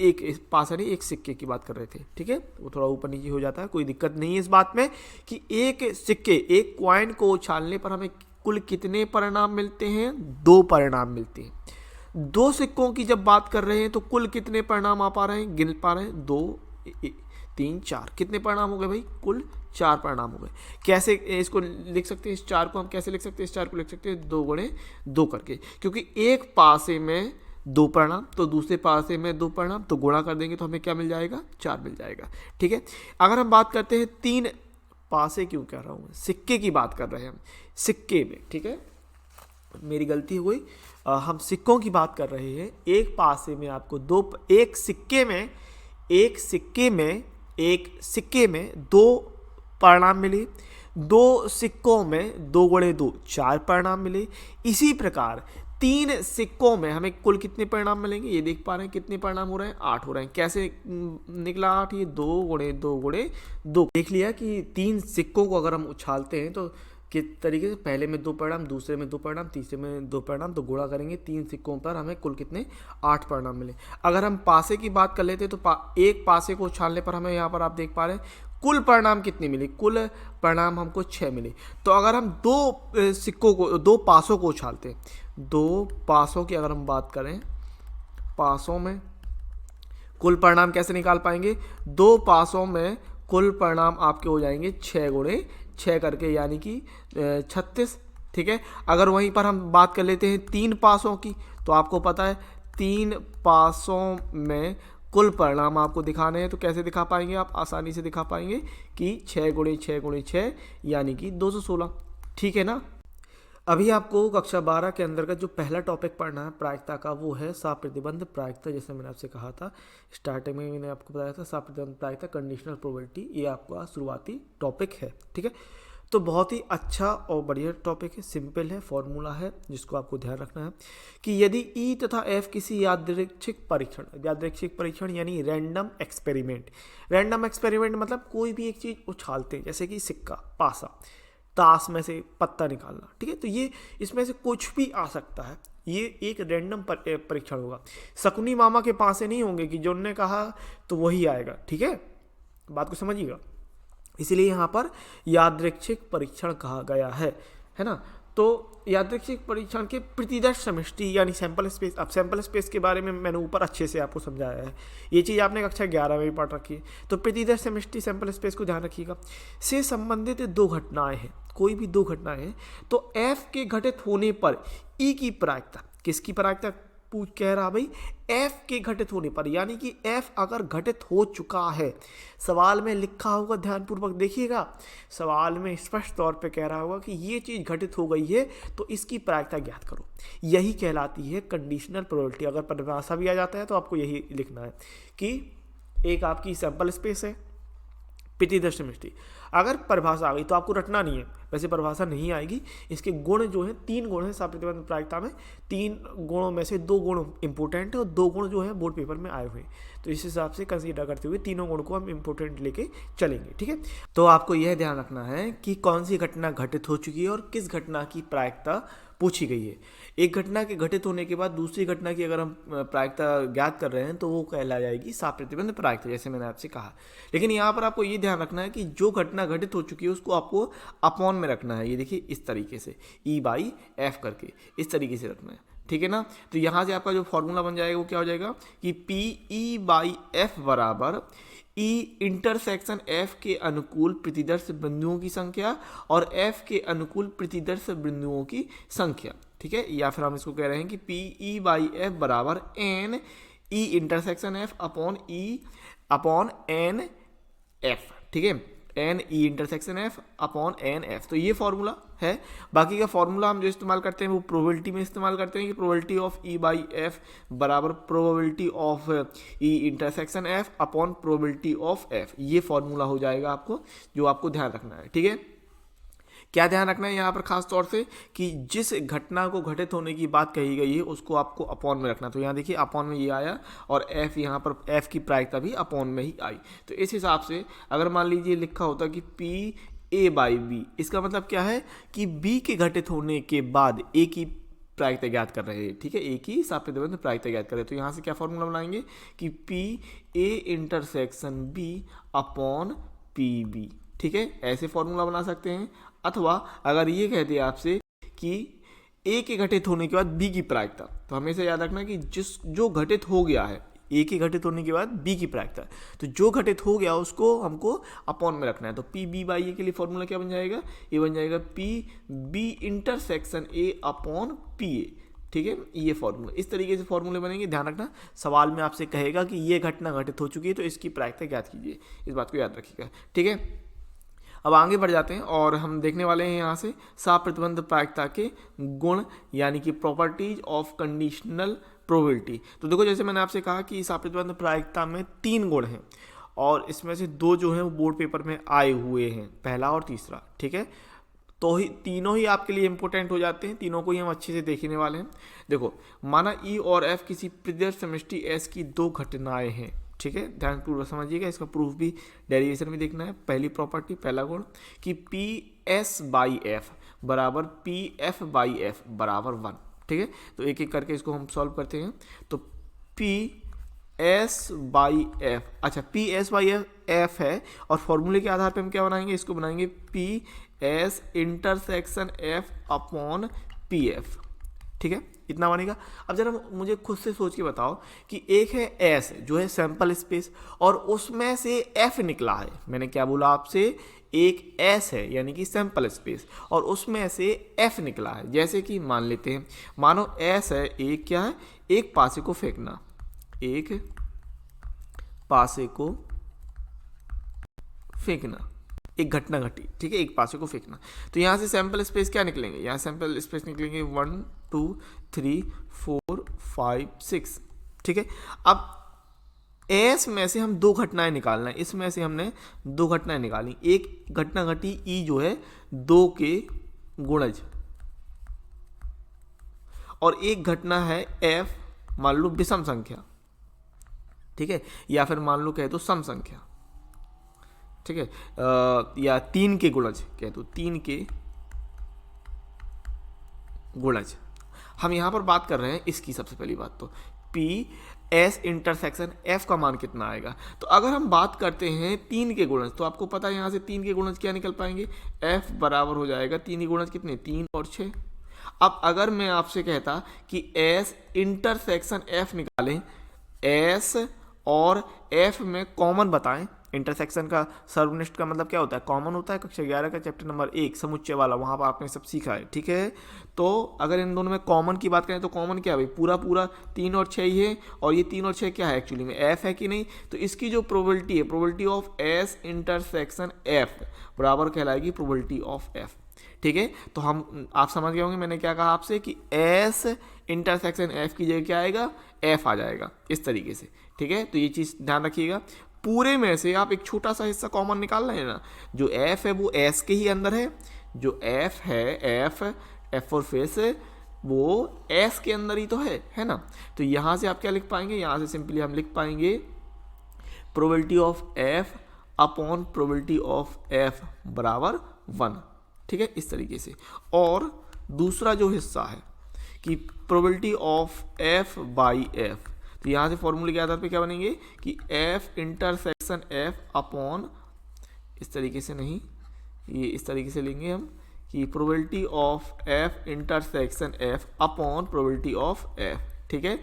एक पासा नहीं, एक सिक्के की बात कर रहे थे। ठीक है, वो थोड़ा ऊपर नीचे हो जाता है, कोई दिक्कत नहीं है इस बात में कि एक कॉइन को उछालने पर हमें कुल कितने परिणाम मिलते हैं? 2 परिणाम मिलते हैं। 2 सिक्कों की जब बात कर रहे हैं तो कुल कितने परिणाम आ पा रहे हैं? गिन पा रहे हैं? 2 3 4, कितने परिणाम हो गए भाई? कुल 4 परिणाम हो गए। कैसे इसको लिख सकते हैं? इस 4 को हम कैसे लिख सकते हैं? इस 4 को लिख सकते हैं 2 गुणे 2 करके, क्योंकि एक पासे में 2 परिणाम तो दूसरे पासे में 2 परिणाम, तो गुणा कर देंगे तो हमें क्या मिल जाएगा? 4 मिल जाएगा। ठीक है, अगर हम बात करते हैं 3 पासे, क्यों कह रहा हूँ, सिक्के की बात कर रहे हैं हम, सिक्के में। ठीक है, मेरी गलती हो गई, हम सिक्कों की बात कर रहे हैं। एक पासे में आपको एक सिक्के में 2 परिणाम मिले, 2 सिक्कों में 2 गुणे 2 4 परिणाम मिले। इसी प्रकार 3 सिक्कों में हमें कुल कितने परिणाम मिलेंगे? ये देख पा रहे हैं कितने परिणाम हो रहे हैं? 8 हो रहे हैं। कैसे निकला 8? ये 2 गुणे 2 गुणे 2। देख लिया कि 3 सिक्कों को अगर हम उछालते हैं तो किस तरीके से, पहले में 2 परिणाम, दूसरे में 2 परिणाम, तीसरे में 2 परिणाम, तो गुणा करेंगे 3 सिक्कों पर हमें कुल कितने? 8 परिणाम मिले। अगर हम पासे की बात कर लेते तो एक पासे को उछालने पर हमें यहाँ पर आप देख पा रहे हैं कुल परिणाम कितने मिले? कुल परिणाम हमको 6 मिले। तो अगर हम 2 पासों को उछालते हैं, 2 पासों की अगर हम बात करें, पासों में कुल परिणाम कैसे निकाल पाएंगे? 2 पासों में कुल परिणाम आपके हो जाएंगे 6 गुणे 6 करके, यानी कि 36। ठीक है, अगर वहीं पर हम बात कर लेते हैं 3 पासों की, तो आपको पता है 3 पासों में कुल परिणाम आपको दिखाने हैं, तो कैसे दिखा पाएंगे? आप आसानी से दिखा पाएंगे कि 6 गुणे 6 गुणे 6 यानी कि 216। ठीक है ना। अभी आपको कक्षा 12 के अंतर्गत जो पहला टॉपिक पढ़ना है प्रायिकता का, वो है साप्रतिबंध प्रायिकता। जैसे मैंने आपसे कहा था स्टार्टिंग में, मैंने आपको बताया था साप्रतिबंध प्रायिकता, कंडीशनल प्रोबेबिलिटी, ये आपका शुरुआती टॉपिक है। ठीक है, तो बहुत ही अच्छा और बढ़िया टॉपिक है, सिंपल है, फॉर्मूला है जिसको आपको ध्यान रखना है कि यदि ई तथा एफ किसी यादृच्छिक परीक्षण यानी रैंडम एक्सपेरिमेंट मतलब कोई भी एक चीज़ उछालते हैं, जैसे कि सिक्का, पासा, ताश में से पत्ता निकालना। ठीक है, तो ये इसमें से कुछ भी आ सकता है, ये एक रैंडम परीक्षण होगा। शकुनी मामा के पासे नहीं होंगे कि जो उन्होंने कहा तो वही आएगा। ठीक है, बात को समझिएगा, इसलिए यहाँ पर यादृच्छिक परीक्षण कहा गया है ना। तो यादृच्छिक परीक्षण के प्रतिदर्श समष्टि यानी सैंपल स्पेस। अब सैंपल स्पेस के बारे में मैंने ऊपर अच्छे से आपको समझाया है, ये चीज़ आपने कक्षा 11 में भी पढ़ रखी है। तो प्रतिदर्श समष्टि सैंपल स्पेस को ध्यान रखिएगा, से संबंधित 2 घटनाएं हैं, कोई भी 2 घटनाएं हैं, तो एफ के घटित होने पर ई की प्रायिकता, किसकी प्रायिकता कह रहा भाई? एफ के घटित होने पर, यानी कि एफ अगर घटित हो चुका है, सवाल में लिखा होगा, ध्यानपूर्वक देखिएगा, सवाल में स्पष्ट तौर पे कह रहा होगा कि ये चीज़ घटित हो गई है तो इसकी प्रायिकता ज्ञात करो। यही कहलाती है कंडीशनल प्रोबेबिलिटी। अगर परिभाषा भी आ जाता है तो आपको यही लिखना है कि एक आपकी सैंपल स्पेस है, प्रतिदर्श समष्टि। अगर परिभाषा आ गई तो आपको रटना नहीं है, वैसे परिभाषा नहीं आएगी। इसके गुण जो हैं 3 गुण हैं सापेक्ष प्रायिकता में, 3 गुणों में से 2 गुण इंपॉर्टेंट है और 2 गुण जो है बोर्ड पेपर में आए हुए हैं। तो इस हिसाब से कंसीडर करते हुए तीनों गुण को हम इंपॉर्टेंट लेके चलेंगे, ठीक है। तो आपको यह ध्यान रखना है कि कौन सी घटना घटित हो चुकी है और किस घटना की प्रायिकता पूछी गई है। एक घटना के घटित होने के बाद दूसरी घटना की अगर हम प्रायिकता ज्ञात कर रहे हैं तो वो कहला जाएगी सापेक्ष प्रायिकता, जैसे मैंने आपसे कहा। लेकिन यहाँ पर आपको ये ध्यान रखना है कि जो घटना घटित हो चुकी है उसको आपको अपॉन में रखना है। ये देखिए इस तरीके से E/F करके इस तरीके से रखना है, ठीक है ना। तो यहाँ से आपका जो फॉर्मूला बन जाएगा वो क्या हो जाएगा कि PE/F बराबर E इंटरसेक्शन F के अनुकूल प्रतिदर्श बिंदुओं की संख्या और F के अनुकूल प्रतिदर्श बिंदुओं की संख्या, ठीक है। या फिर हम इसको कह रहे हैं कि PE/F बराबर N E intersection F upon N F, ठीक है। N E intersection F upon N F, तो ये फॉर्मूला है। बाकी का फॉर्मूला हम जो इस्तेमाल करते हैं वो प्रोबेबिलिटी में इस्तेमाल करते हैं कि प्रोबेबिलिटी ऑफ E/F बराबर probability of E intersection F upon probability of F। ये फॉर्मूला हो जाएगा आपको, जो आपको ध्यान रखना है, ठीक है। क्या ध्यान रखना है यहाँ पर खास तौर से कि जिस घटना को घटित होने की बात कही गई है उसको आपको अपॉन में रखना। तो यहाँ देखिए अपॉन में ये आया और F यहाँ पर F की प्रायिकता भी अपॉन में ही आई। तो इस हिसाब से अगर मान लीजिए लिखा होता कि PA/B, इसका मतलब क्या है कि B के घटित होने के बाद A की प्रायिकता ज्ञात कर रहे हैं, ठीक है। A की सापेक्ष प्रायिकता ज्ञात कर रहे हैं। तो यहाँ से क्या फॉर्मूला बनाएंगे कि PA intersection B upon PB, ठीक है। ऐसे फॉर्मूला बना सकते हैं। अथवा अगर ये कहते हैं आपसे कि A के घटित होने के बाद B की प्रायिकता, तो हमेशा याद रखना कि जो घटित हो गया है A के घटित होने के बाद B की प्रायिकता, तो जो घटित हो गया उसको हमको अपॉन में रखना है। तो PB/A के लिए फॉर्मूला क्या बन जाएगा, ये बन जाएगा PB intersection A upon PA, ठीक है। ये फॉर्मूला, इस तरीके से फॉर्मूले बनेंगे। ध्यान रखना सवाल में आपसे कहेगा कि ये घटना घटित हो चुकी है तो इसकी प्रायिकता ज्ञात कीजिए, इस बात को याद रखिएगा, ठीक है। अब आगे बढ़ जाते हैं और हम देखने वाले हैं यहाँ से सापेक्ष प्रायिकता के गुण, यानी कि प्रॉपर्टीज ऑफ कंडीशनल प्रोबेबिलिटी। तो देखो जैसे मैंने आपसे कहा कि सापेक्ष प्रायिकता में 3 गुण हैं और इसमें से 2 जो हैं वो बोर्ड पेपर में आए हुए हैं, पहला और तीसरा, ठीक है। तो ही तीनों ही आपके लिए इंपॉर्टेंट हो जाते हैं, तीनों को ही हम अच्छे से देखने वाले हैं। देखो माना E और F किसी प्रतिदर्श समष्टि S की 2 घटनाएं हैं, ठीक है। ध्यानपूर्वक समझिएगा, इसका प्रूफ भी डेरिवेशन में देखना है। पहली प्रॉपर्टी, पहला गुण कि PS/F बराबर PF/F बराबर 1, ठीक है। तो एक एक करके इसको हम सॉल्व करते हैं। तो PS/F, अच्छा PS/F है और फॉर्मूले के आधार पे हम क्या बनाएंगे, इसको बनाएंगे PS intersection F upon PF, ठीक है। इतना बनेगा। अब जरा मुझे खुद से सोच के बताओ कि एक है S जो है सैंपल स्पेस और उसमें से F निकला है। मैंने क्या बोला आपसे, एक S है यानी कि सैंपल स्पेस और उसमें से F निकला है। जैसे कि मान लेते हैं, मानो S है, एक क्या है, एक पासे को फेंकना, एक पासे को फेंकना, एक घटना घटी, ठीक है, एक पासे को फेंकना। तो यहाँ से सैंपल स्पेस क्या निकलेंगे, यहाँ सैंपल स्पेस निकलेंगे 1 2 3 4 5 6, ठीक है। अब एस में से हम 2 घटनाएं निकालना है, इसमें से हमने 2 घटनाएं निकाली। एक घटना घटी ई जो है 2 के गुणज और एक घटना है एफ, मान लो विषम संख्या, ठीक है, या फिर मान लो कह दो सम संख्या, ठीक है, या 3 के गुणज कह दो, 3 के गुणज। हम यहां पर बात कर रहे हैं इसकी। सबसे पहली बात तो पी एस इंटरसेक्शन एफ का मान कितना आएगा। तो अगर हम बात करते हैं 3 के गुणज, तो आपको पता है यहां से 3 के गुणज क्या निकल पाएंगे, एफ बराबर हो जाएगा 3 के गुणज कितने, 3 और 6। अब अगर मैं आपसे कहता कि एस इंटरसेक्शन एफ निकालें, एस और एफ में कॉमन बताएं। इंटरसेक्शन का सर्वनिष्ठ का मतलब क्या होता है, कॉमन होता है। कक्षा 11 का चैप्टर नंबर 1 समुच्चय वाला, वहां पर आपने सब सीखा है, ठीक है। तो अगर इन दोनों में कॉमन की बात करें तो कॉमन क्या है भाई, पूरा पूरा 3 और 6 ही है, और ये 3 और 6 क्या है एक्चुअली में, एफ है कि नहीं। तो इसकी जो प्रोबेबिलिटी है, probability of S intersection F बराबर कहलाएगी प्रोबेबिलिटी ऑफ एफ, ठीक है। तो हम, आप समझ गए होंगे मैंने क्या कहा आपसे कि एस इंटरसेक्शन एफ की जगह क्या आएगा, एफ आ जाएगा, इस तरीके से, ठीक है। तो ये चीज़ ध्यान रखिएगा। पूरे में से आप एक छोटा सा हिस्सा कॉमन निकाल रहे हैं ना, जो एफ है वो एस के ही अंदर है, जो एफ है एफ फॉर फेस वो एस के अंदर ही तो है ना। तो यहाँ से आप क्या लिख पाएंगे, यहाँ से सिंपली हम लिख पाएंगे probability of F upon probability of F बराबर 1, ठीक है, इस तरीके से। और दूसरा जो हिस्सा है कि probability of F by F, तो यहाँ से फॉर्मूले के आधार पे क्या बनेंगे कि एफ इंटरसेक्शन एफ अपॉन, इस तरीके से नहीं, ये इस तरीके से लेंगे हम कि probability of F intersection F upon probability of F, ठीक है।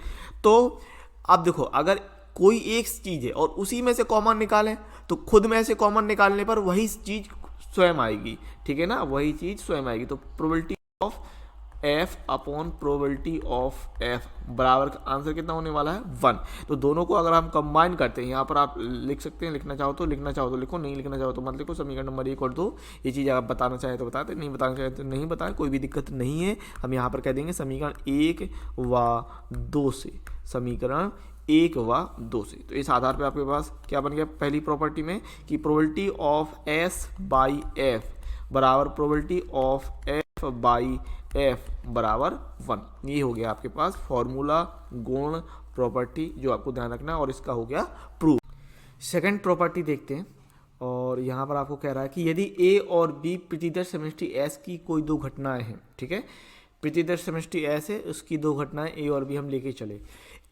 तो अब देखो, अगर कोई एक चीज़ है और उसी में से कॉमन निकालें तो खुद में से कॉमन निकालने पर वही चीज़ स्वयं आएगी, ठीक है ना, वही चीज़ स्वयं आएगी। तो probability of F upon probability of F बराबर का आंसर कितना होने वाला है 1। तो दोनों को अगर हम कंबाइन करते हैं, यहाँ पर आप लिख सकते हैं, लिखना चाहो तो लिखो, नहीं लिखना चाहो तो मत लिखो। समीकरण नंबर 1 और 2 ये चीज़ आप बताना चाहें तो बताते, नहीं बताना चाहें तो नहीं बताएं, कोई भी दिक्कत नहीं है। हम यहाँ पर कह देंगे समीकरण 1 व 2 से, समीकरण 1 व 2 से। तो इस आधार पर आपके पास क्या बन गया पहली प्रॉपर्टी में कि probability of S by F बराबर probability of F by F बराबर 1। ये हो गया आपके पास फॉर्मूला, गुण, प्रॉपर्टी जो आपको ध्यान रखना है, और इसका हो गया प्रूफ। सेकंड प्रॉपर्टी देखते हैं, और यहाँ पर आपको कह रहा है कि यदि ए और बी प्रतिदर्श समष्टि एस की कोई दो घटनाएं हैं, ठीक है, प्रतिदर्श समष्टि एस है, उसकी दो घटनाएं ए और बी हम लेके चले,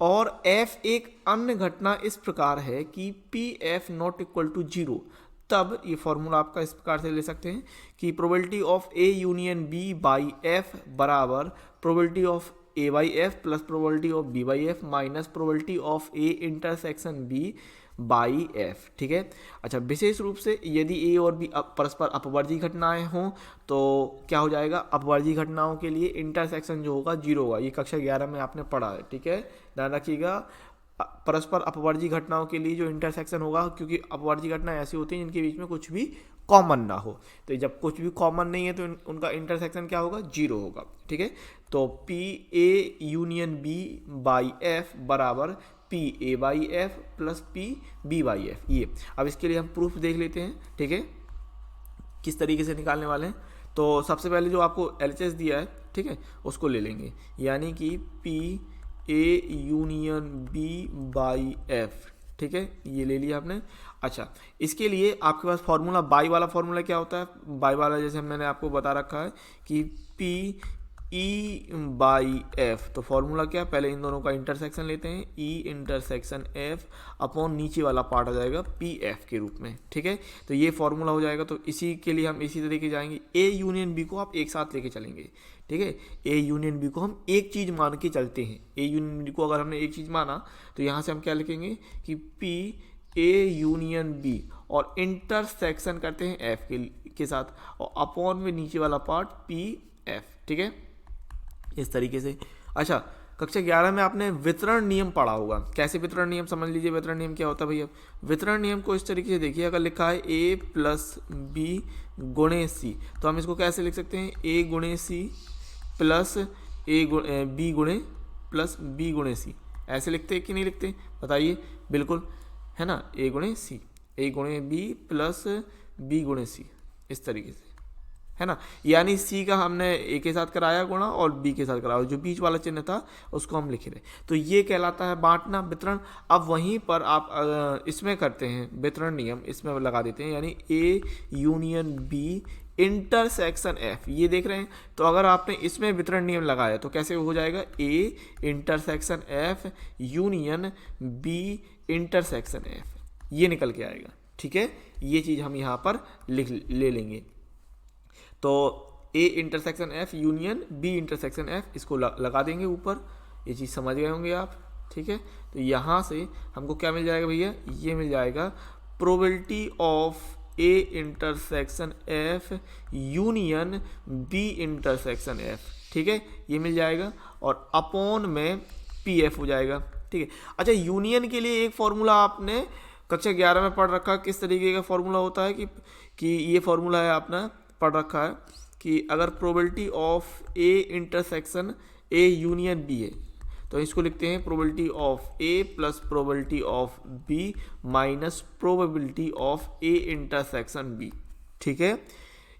और एफ एक अन्य घटना इस प्रकार है कि P F not equal to 0, तब ये फॉर्मूला आपका इस प्रकार से ले सकते हैं कि probability of A union B by F बराबर probability of A by F plus probability of B by F minus probability of A intersection B by F, ठीक है। अच्छा, विशेष रूप से यदि ए और बी परस्पर अपवर्जी घटनाएं हों तो क्या हो जाएगा, अपवर्जी घटनाओं के लिए इंटरसेक्शन जो होगा 0 होगा। ये कक्षा 11 में आपने पढ़ा है, ठीक है, ध्यान रखिएगा। परस्पर अपवर्जी घटनाओं के लिए जो इंटरसेक्शन होगा, क्योंकि अपवर्जी घटना ऐसी होती हैं जिनके बीच में कुछ भी कॉमन ना हो, तो जब कुछ भी कॉमन नहीं है तो उनका इंटरसेक्शन क्या होगा, 0 होगा, ठीक है। तो P A union B by F बराबर P A by F plus P B by F. ये अब इसके लिए हम प्रूफ देख लेते हैं, ठीक है, किस तरीके से निकालने वाले हैं। तो सबसे पहले जो आपको LHS दिया है, ठीक है, उसको ले लेंगे, यानी कि P A union B by F, ठीक है, ये ले लिया आपने। अच्छा, इसके लिए आपके पास फॉर्मूला, बाई वाला फॉर्मूला क्या होता है, बाई वाला जैसे मैंने आपको बता रखा है कि पी ई बाई एफ, तो फॉर्मूला क्या, पहले इन दोनों का इंटरसेक्शन लेते हैं, ई इंटरसेक्शन एफ अपॉन नीचे वाला पार्ट आ जाएगा पी एफ के रूप में, ठीक है। तो ये फॉर्मूला हो जाएगा। तो इसी के लिए हम इसी तरीके जाएंगे, ए यूनियन बी को आप एक साथ लेके चलेंगे, ठीक है, ए यूनियन बी को हम एक चीज़ मान के चलते हैं। ए यूनियन बी को अगर हमने एक चीज़ माना तो यहाँ से हम क्या लिखेंगे कि पी ए यूनियन बी और इंटरसेक्शन करते हैं एफ के साथ, और अपॉन में नीचे वाला पार्ट पी एफ, ठीक है, इस तरीके से। अच्छा, कक्षा 11 में आपने वितरण नियम पढ़ा होगा। कैसे वितरण नियम, समझ लीजिए वितरण नियम क्या होता है भैया। वितरण नियम को इस तरीके से देखिए, अगर लिखा है ए प्लस बी गुणे सी, तो हम इसको कैसे लिख सकते हैं, ए गुणे सी प्लस बी गुणे प्लस बी गुणे सी, ऐसे लिखते हैं कि नहीं लिखते, बताइए। बिल्कुल, है ना, ए गुणे सी, ए गुणे बी प्लस बी गुणे सी, इस तरीके से, है ना। यानी सी का हमने ए के साथ कराया गुणा और बी के साथ कराया, जो बीच वाला चिन्ह था उसको हम लिख रहे। तो ये कहलाता है बांटना, वितरण। अब वहीं पर आप इसमें करते हैं वितरण नियम, इसमें लगा देते हैं, यानी A union B intersection F, ये देख रहे हैं। तो अगर आपने इसमें वितरण नियम लगाया तो कैसे हो जाएगा, A intersection F union B intersection F, ये निकल के आएगा, ठीक है। ये चीज़ हम यहाँ पर ले लेंगे। तो A intersection F union B intersection F, इसको लगा देंगे ऊपर। ये चीज़ समझ गए होंगे आप, ठीक है। तो यहाँ से हमको क्या मिल जाएगा भैया, ये मिल जाएगा probability of A intersection F union B intersection F, ठीक है, ये मिल जाएगा, और अपॉन में पी एफ हो जाएगा, ठीक है। अच्छा, यूनियन के लिए एक फॉर्मूला आपने कक्षा 11 में पढ़ रखा, किस तरीके का फॉर्मूला होता है कि ये फॉर्मूला है आपने पढ़ रखा है कि अगर probability of A intersection A union B है तो इसको लिखते हैं probability of A plus probability of B minus probability of A intersection B. ठीक है,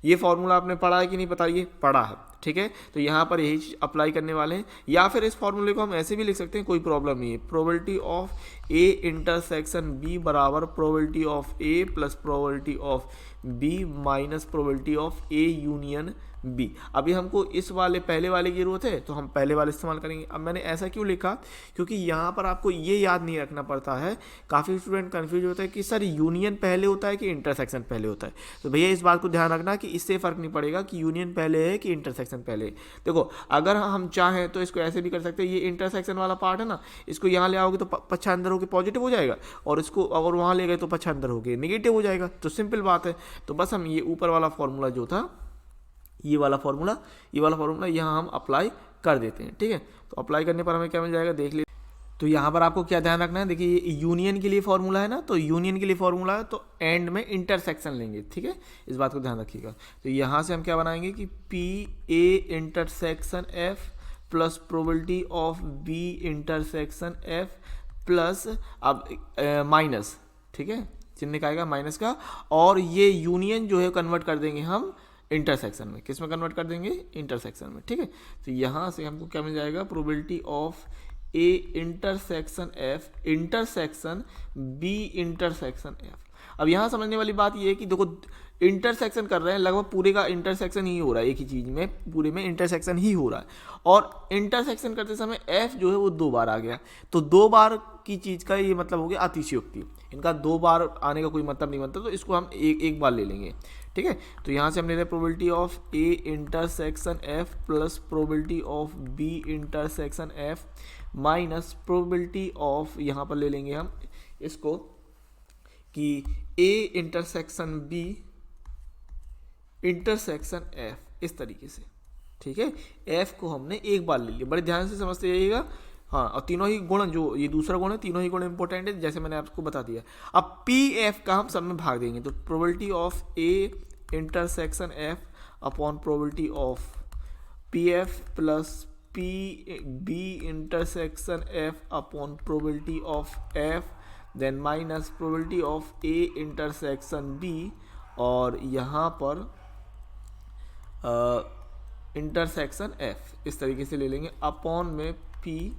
ये फॉर्मूला आपने पढ़ा है कि नहीं बताइए? पढ़ा है। ठीक है, तो यहाँ पर यही चीज अप्लाई करने वाले हैं, या फिर इस फॉर्मूले को हम ऐसे भी लिख सकते हैं, कोई प्रॉब्लम नहीं है। Probability of A intersection B बराबर probability of A plus probability of B minus probability of A union B. अभी हमको इस वाले पहले वाले की जरूरत है तो हम पहले वाले इस्तेमाल करेंगे। अब मैंने ऐसा क्यों लिखा, क्योंकि यहाँ पर आपको ये याद नहीं रखना पड़ता है। काफ़ी स्टूडेंट कंफ्यूज होता है कि सर यूनियन पहले होता है कि इंटरसेक्शन पहले होता है। तो भैया इस बात को ध्यान रखना कि इससे फ़र्क नहीं पड़ेगा कि यूनियन पहले है कि इंटरसेक्शन पहले है। देखो, अगर हम चाहें तो इसको ऐसे भी कर सकते हैं, ये इंटरसेक्शन वाला पार्ट है ना, इसको यहाँ ले आओगे तो पच्छा अंदर होकर पॉजिटिव हो जाएगा, और इसको अगर वहाँ ले गए तो पच्छा अंदर होकर नेगेटिव हो जाएगा। तो सिंपल बात है। तो बस हम ये ऊपर वाला फॉर्मूला जो था, ये वाला फॉर्मूला यहाँ हम अप्लाई कर देते हैं। ठीक है, तो अप्लाई करने पर हमें क्या मिल जाएगा देख लीजिए। तो यहाँ पर आपको क्या ध्यान रखना है, देखिए ये यूनियन के लिए फॉर्मूला है ना, तो यूनियन के लिए फॉर्मूला है तो एंड में इंटरसेक्शन लेंगे। ठीक है, इस बात को ध्यान रखिएगा। तो यहाँ से हम क्या बनाएंगे कि P A intersection F plus probability of B intersection F plus अब माइनस, ठीक है, चिन्ह का आएगा माइनस का, और ये यूनियन जो है कन्वर्ट कर देंगे हम इंटरसेक्शन में। किस में कन्वर्ट कर देंगे? इंटरसेक्शन में। ठीक है, तो यहाँ से हमको क्या मिल जाएगा, probability of A intersection F intersection B intersection F. अब यहाँ समझने वाली बात ये है कि देखो इंटरसेक्शन कर रहे हैं, लगभग पूरे का इंटरसेक्शन ही हो रहा है, एक ही चीज़ में पूरे में इंटरसेक्शन ही हो रहा है, और इंटरसेक्शन करते समय एफ जो है वो 2 बार आ गया। तो 2 बार की चीज़ का ये मतलब हो गया अतिशयोक्ति। इनका 2 बार आने का कोई मतलब नहीं बनता, तो इसको हम एक बार ले लेंगे। ठीक है, तो यहाँ से हम ले रहे हैं probability of A intersection F plus probability of B intersection F minus probability of, यहाँ पर ले लेंगे हम इसको कि A intersection B intersection F, इस तरीके से। ठीक है, एफ को हमने एक बार ले लिया, बड़े ध्यान से समझते जाइएगा। हाँ, और तीनों ही गुण, जो ये दूसरा गुण है, तीनों ही गुण इंपॉर्टेंट है, जैसे मैंने आपको बता दिया। अब पी एफ का हम सब में भाग देंगे, तो probability of A intersection F upon probability of P F plus P B intersection F upon probability of F, then minus probability of A intersection B, और यहाँ पर इंटरसेक्शन एफ, इस तरीके से ले लेंगे अपॉन में पी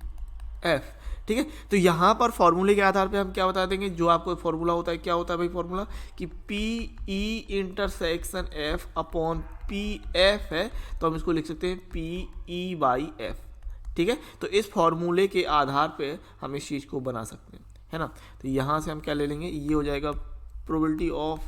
एफ। ठीक है, तो यहाँ पर फॉर्मूले के आधार पे हम क्या बता देंगे, जो आपको फॉर्मूला होता है, क्या होता है भाई फॉर्मूला, कि P E intersection F upon P F है, तो हम इसको लिख सकते हैं पी ई बाई एफ। ठीक है, तो इस फॉर्मूले के आधार पे हम इस चीज़ को बना सकते हैं, है ना। तो यहाँ से हम क्या ले लेंगे, ये हो जाएगा probability of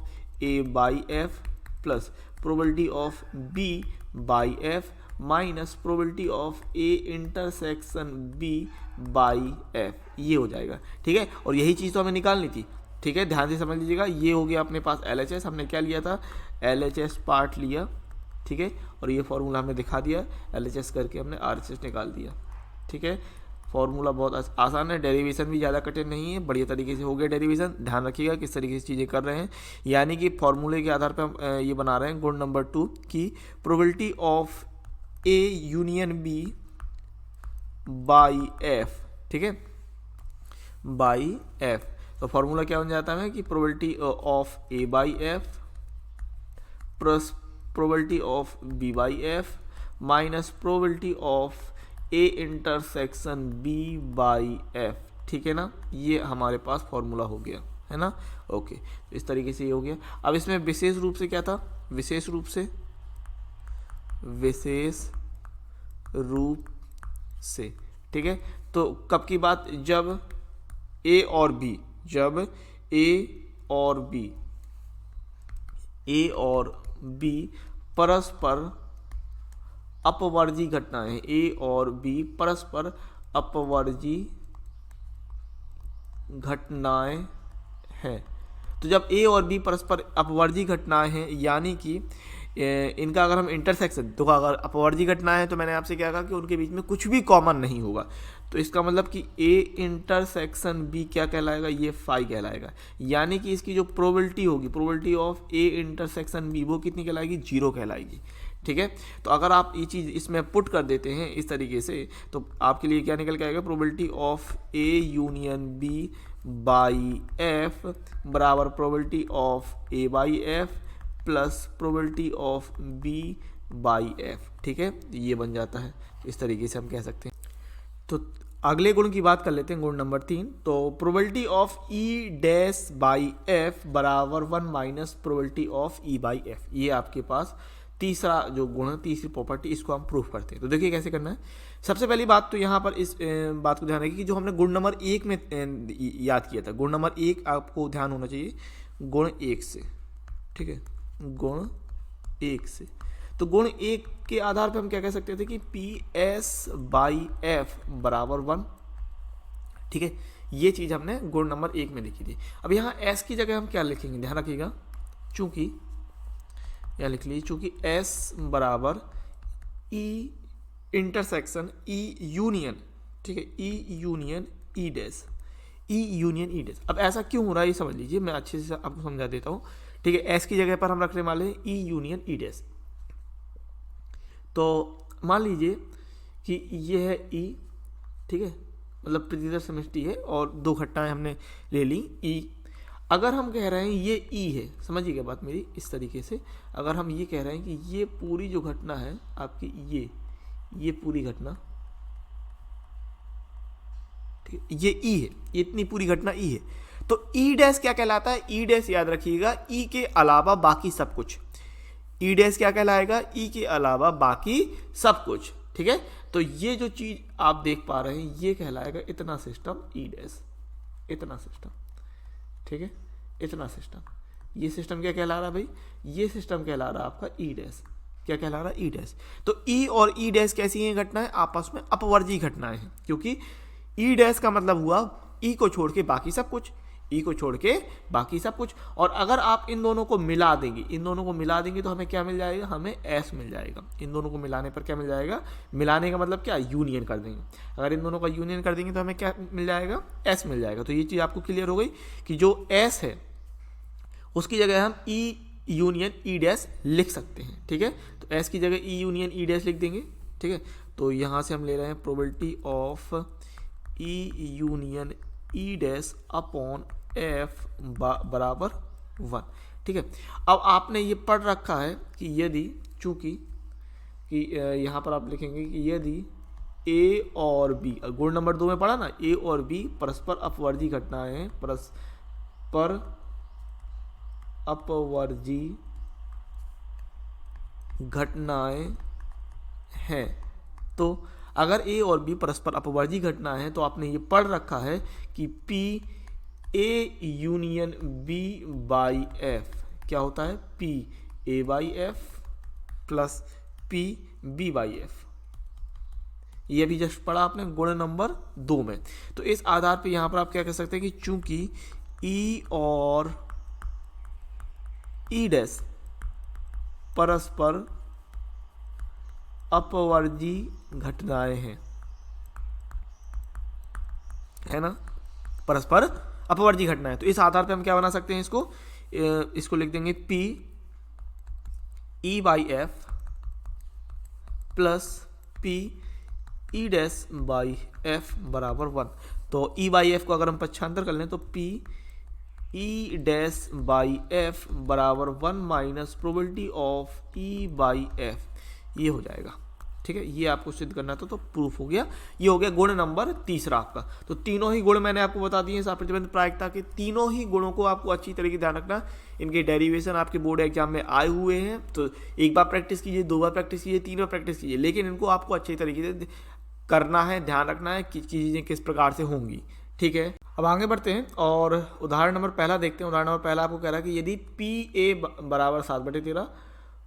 A by F plus probability of B by F minus probability of A intersection B by F, ये हो जाएगा। ठीक है, और यही चीज़ तो हमें निकालनी थी। ठीक है, ध्यान से समझ लीजिएगा। ये हो गया अपने पास LHS, हमने क्या लिया था, LHS पार्ट लिया। ठीक है, और ये फॉर्मूला हमने दिखा दिया, LHS करके हमने RHS निकाल दिया। ठीक है, फॉर्मूला बहुत आसान है, डेरिवेशन भी ज़्यादा कठिन नहीं है, बढ़िया तरीके से हो गया डेरिवेशन। ध्यान रखिएगा किस तरीके से चीज़ें कर रहे हैं, यानी कि फॉर्मूले के आधार पर हम ये बना रहे हैं गुण नंबर 2 की probability of A union B by F. ठीक है, बाई एफ, तो फॉर्मूला क्या बन जाता है कि probability of A by F plus probability of B by F minus probability of A intersection B by F. ठीक है ना, ये हमारे पास फॉर्मूला हो गया, है ना। ओके, इस तरीके से ये हो गया। अब इसमें विशेष रूप से क्या था, विशेष रूप से, ठीक है, तो कब की बात, जब ए और बी, ए और बी परस्पर अपवर्जी घटनाएं, ए और बी परस्पर अपवर्जी घटनाएं हैं। तो जब ए और बी परस्पर अपवर्जी घटनाएं हैं, यानी कि इनका अगर हम इंटरसेक्शन, तो अगर अपवर्जी घटना है तो मैंने आपसे क्या कहा कि उनके बीच में कुछ भी कॉमन नहीं होगा, तो इसका मतलब कि ए इंटरसेक्शन बी क्या कहलाएगा, ये फाई कहलाएगा। यानी कि इसकी जो प्रोबेबिलिटी होगी, probability of A intersection B, वो कितनी कहलाएगी, 0 कहलाएगी। ठीक है। तो अगर आप ये चीज़ इसमें पुट कर देते हैं इस तरीके से तो आपके लिए क्या निकल के आएगा, probability of A union B by F बराबर probability of A by F plus probability of B by F. ठीक है, ये बन जाता है, इस तरीके से हम कह सकते हैं। तो अगले गुण की बात कर लेते हैं, गुण नंबर 3। तो probability of E dash by F बराबर 1 minus probability of E by F. ये आपके पास तीसरा जो गुण है, तीसरी प्रॉपर्टी, इसको हम प्रूफ करते हैं। तो देखिए कैसे करना है। सबसे पहली बात तो यहाँ पर इस बात को ध्यान रखिए कि जो हमने गुण नंबर 1 में याद किया था, गुण नंबर 1 आपको ध्यान होना चाहिए गुण 1 से। ठीक है, गुण 1 से। तो गुण 1 के आधार पर हम क्या कह सकते थे कि पी एस बाई एफ बराबर 1। ठीक है, ये चीज़ हमने गुण नंबर 1 में लिखी थी। अब यहाँ एस की जगह हम क्या लिखेंगे, ध्यान रखिएगा, चूंकि यहाँ लिख लीजिए, चूंकि एस बराबर ई इंटरसेक्शन ई यूनियन, ठीक है, ई यूनियन ई डैश, ई यूनियन ई डैश। अब ऐसा क्यों हो रहा है ये समझ लीजिए, मैं अच्छे से आपको समझा देता हूँ। ठीक है, एस की जगह पर हम रखने वाले हैं ई यूनियन ई डैश। तो मान लीजिए कि ये है ई, ठीक है, मतलब प्रतिदर समष्टि है और दो घटनाएं हमने ले ली ई। अगर हम कह रहे हैं ये ई है, समझिएगा बात मेरी इस तरीके से, अगर हम ये कह रहे हैं कि ये पूरी जो घटना है आपकी, ये पूरी घटना, ठीक है, ये ई है, ये इतनी पूरी घटना ई है। तो ई डैश क्या कहलाता है, ई डैश याद रखिएगा ई के अलावा बाकी सब कुछ। ई डैश क्या कहलाएगा, ई के अलावा बाकी सब कुछ। ठीक है, तो ये जो चीज आप देख पा रहे हैं ये कहलाएगा इतना सिस्टम ई डैश, इतना सिस्टम। ठीक है, इतना सिस्टम, ये सिस्टम क्या कहला रहा है भाई, ये सिस्टम कहला रहा है आपका ई डैश। क्या कहला रहा है, ई डैश। तो ई और ई डैश कैसी हैं घटनाएं, आपस में अपवर्जी घटनाएं हैं, क्योंकि ई डैश का मतलब हुआ ई को छोड़ के बाकी सब कुछ, ई को छोड़ के बाकी सब कुछ। और अगर आप इन दोनों को मिला देंगे, इन दोनों को मिला देंगे तो हमें क्या मिल जाएगा, हमें एस मिल जाएगा। इन दोनों को मिलाने पर क्या मिल जाएगा, मिलाने का मतलब क्या, यूनियन कर देंगे। अगर इन दोनों का यूनियन कर देंगे तो हमें क्या मिल जाएगा, एस मिल जाएगा। तो ये चीज़ आपको क्लियर हो गई कि जो एस है उसकी जगह हम ई यूनियन ई डैश लिख सकते हैं। ठीक है, तो एस की जगह ई यूनियन ई डैश लिख देंगे। ठीक है, तो यहाँ से हम ले रहे हैं probability of E union E dash upon F बराबर 1। ठीक है, अब आपने ये पढ़ रखा है कि यदि, चूंकि कि यहाँ पर आप लिखेंगे कि यदि ए और बी, गुण नंबर 2 में पढ़ा ना, ए और बी परस्पर अपवर्जी घटनाएं हैं, परस्पर अपवर्जी घटनाएं हैं। तो अगर ए और बी परस्पर अपवर्जी घटना है तो आपने ये पढ़ रखा है कि P A union B by F क्या होता है, P A by F plus P B by F. ये भी जस्ट पढ़ा आपने गुण नंबर 2 में। तो इस आधार पे यहां पर आप क्या कह सकते हैं कि चूंकि ई और ई डैश परस्पर अपवर्जी घटनाएं हैं, है ना, परस्पर अपवर्जी घटनाएं। तो इस आधार पे हम क्या बना सकते हैं, इसको लिख देंगे P E by F plus P E dash by F बराबर 1। तो ई बाई एफ को अगर हम पक्षांतर कर लें तो P E dash by F बराबर 1 minus probability of E by F, ये हो जाएगा। ठीक है, ये आपको सिद्ध करना था तो प्रूफ हो गया। ये हो गया गुण नंबर 3 आपका। तो तीनों ही गुण मैंने आपको बता दिए सापेक्ष प्रतिबंध प्रायिकता के। तीनों ही गुणों को आपको अच्छी तरीके से ध्यान रखना। इनके डेरिवेशन आपके बोर्ड एग्जाम में आए हुए हैं, तो एक बार प्रैक्टिस कीजिए, 2 बार प्रैक्टिस कीजिए, 3 बार प्रैक्टिस कीजिए, लेकिन इनको आपको अच्छे तरीके से करना है, ध्यान रखना है कि चीज़ें किस प्रकार से होंगी। ठीक है, अब आगे बढ़ते हैं और उदाहरण नंबर पहला देखते हैं। उदाहरण नंबर पहला आपको कह रहा है कि यदि पी ए बराबर 7/13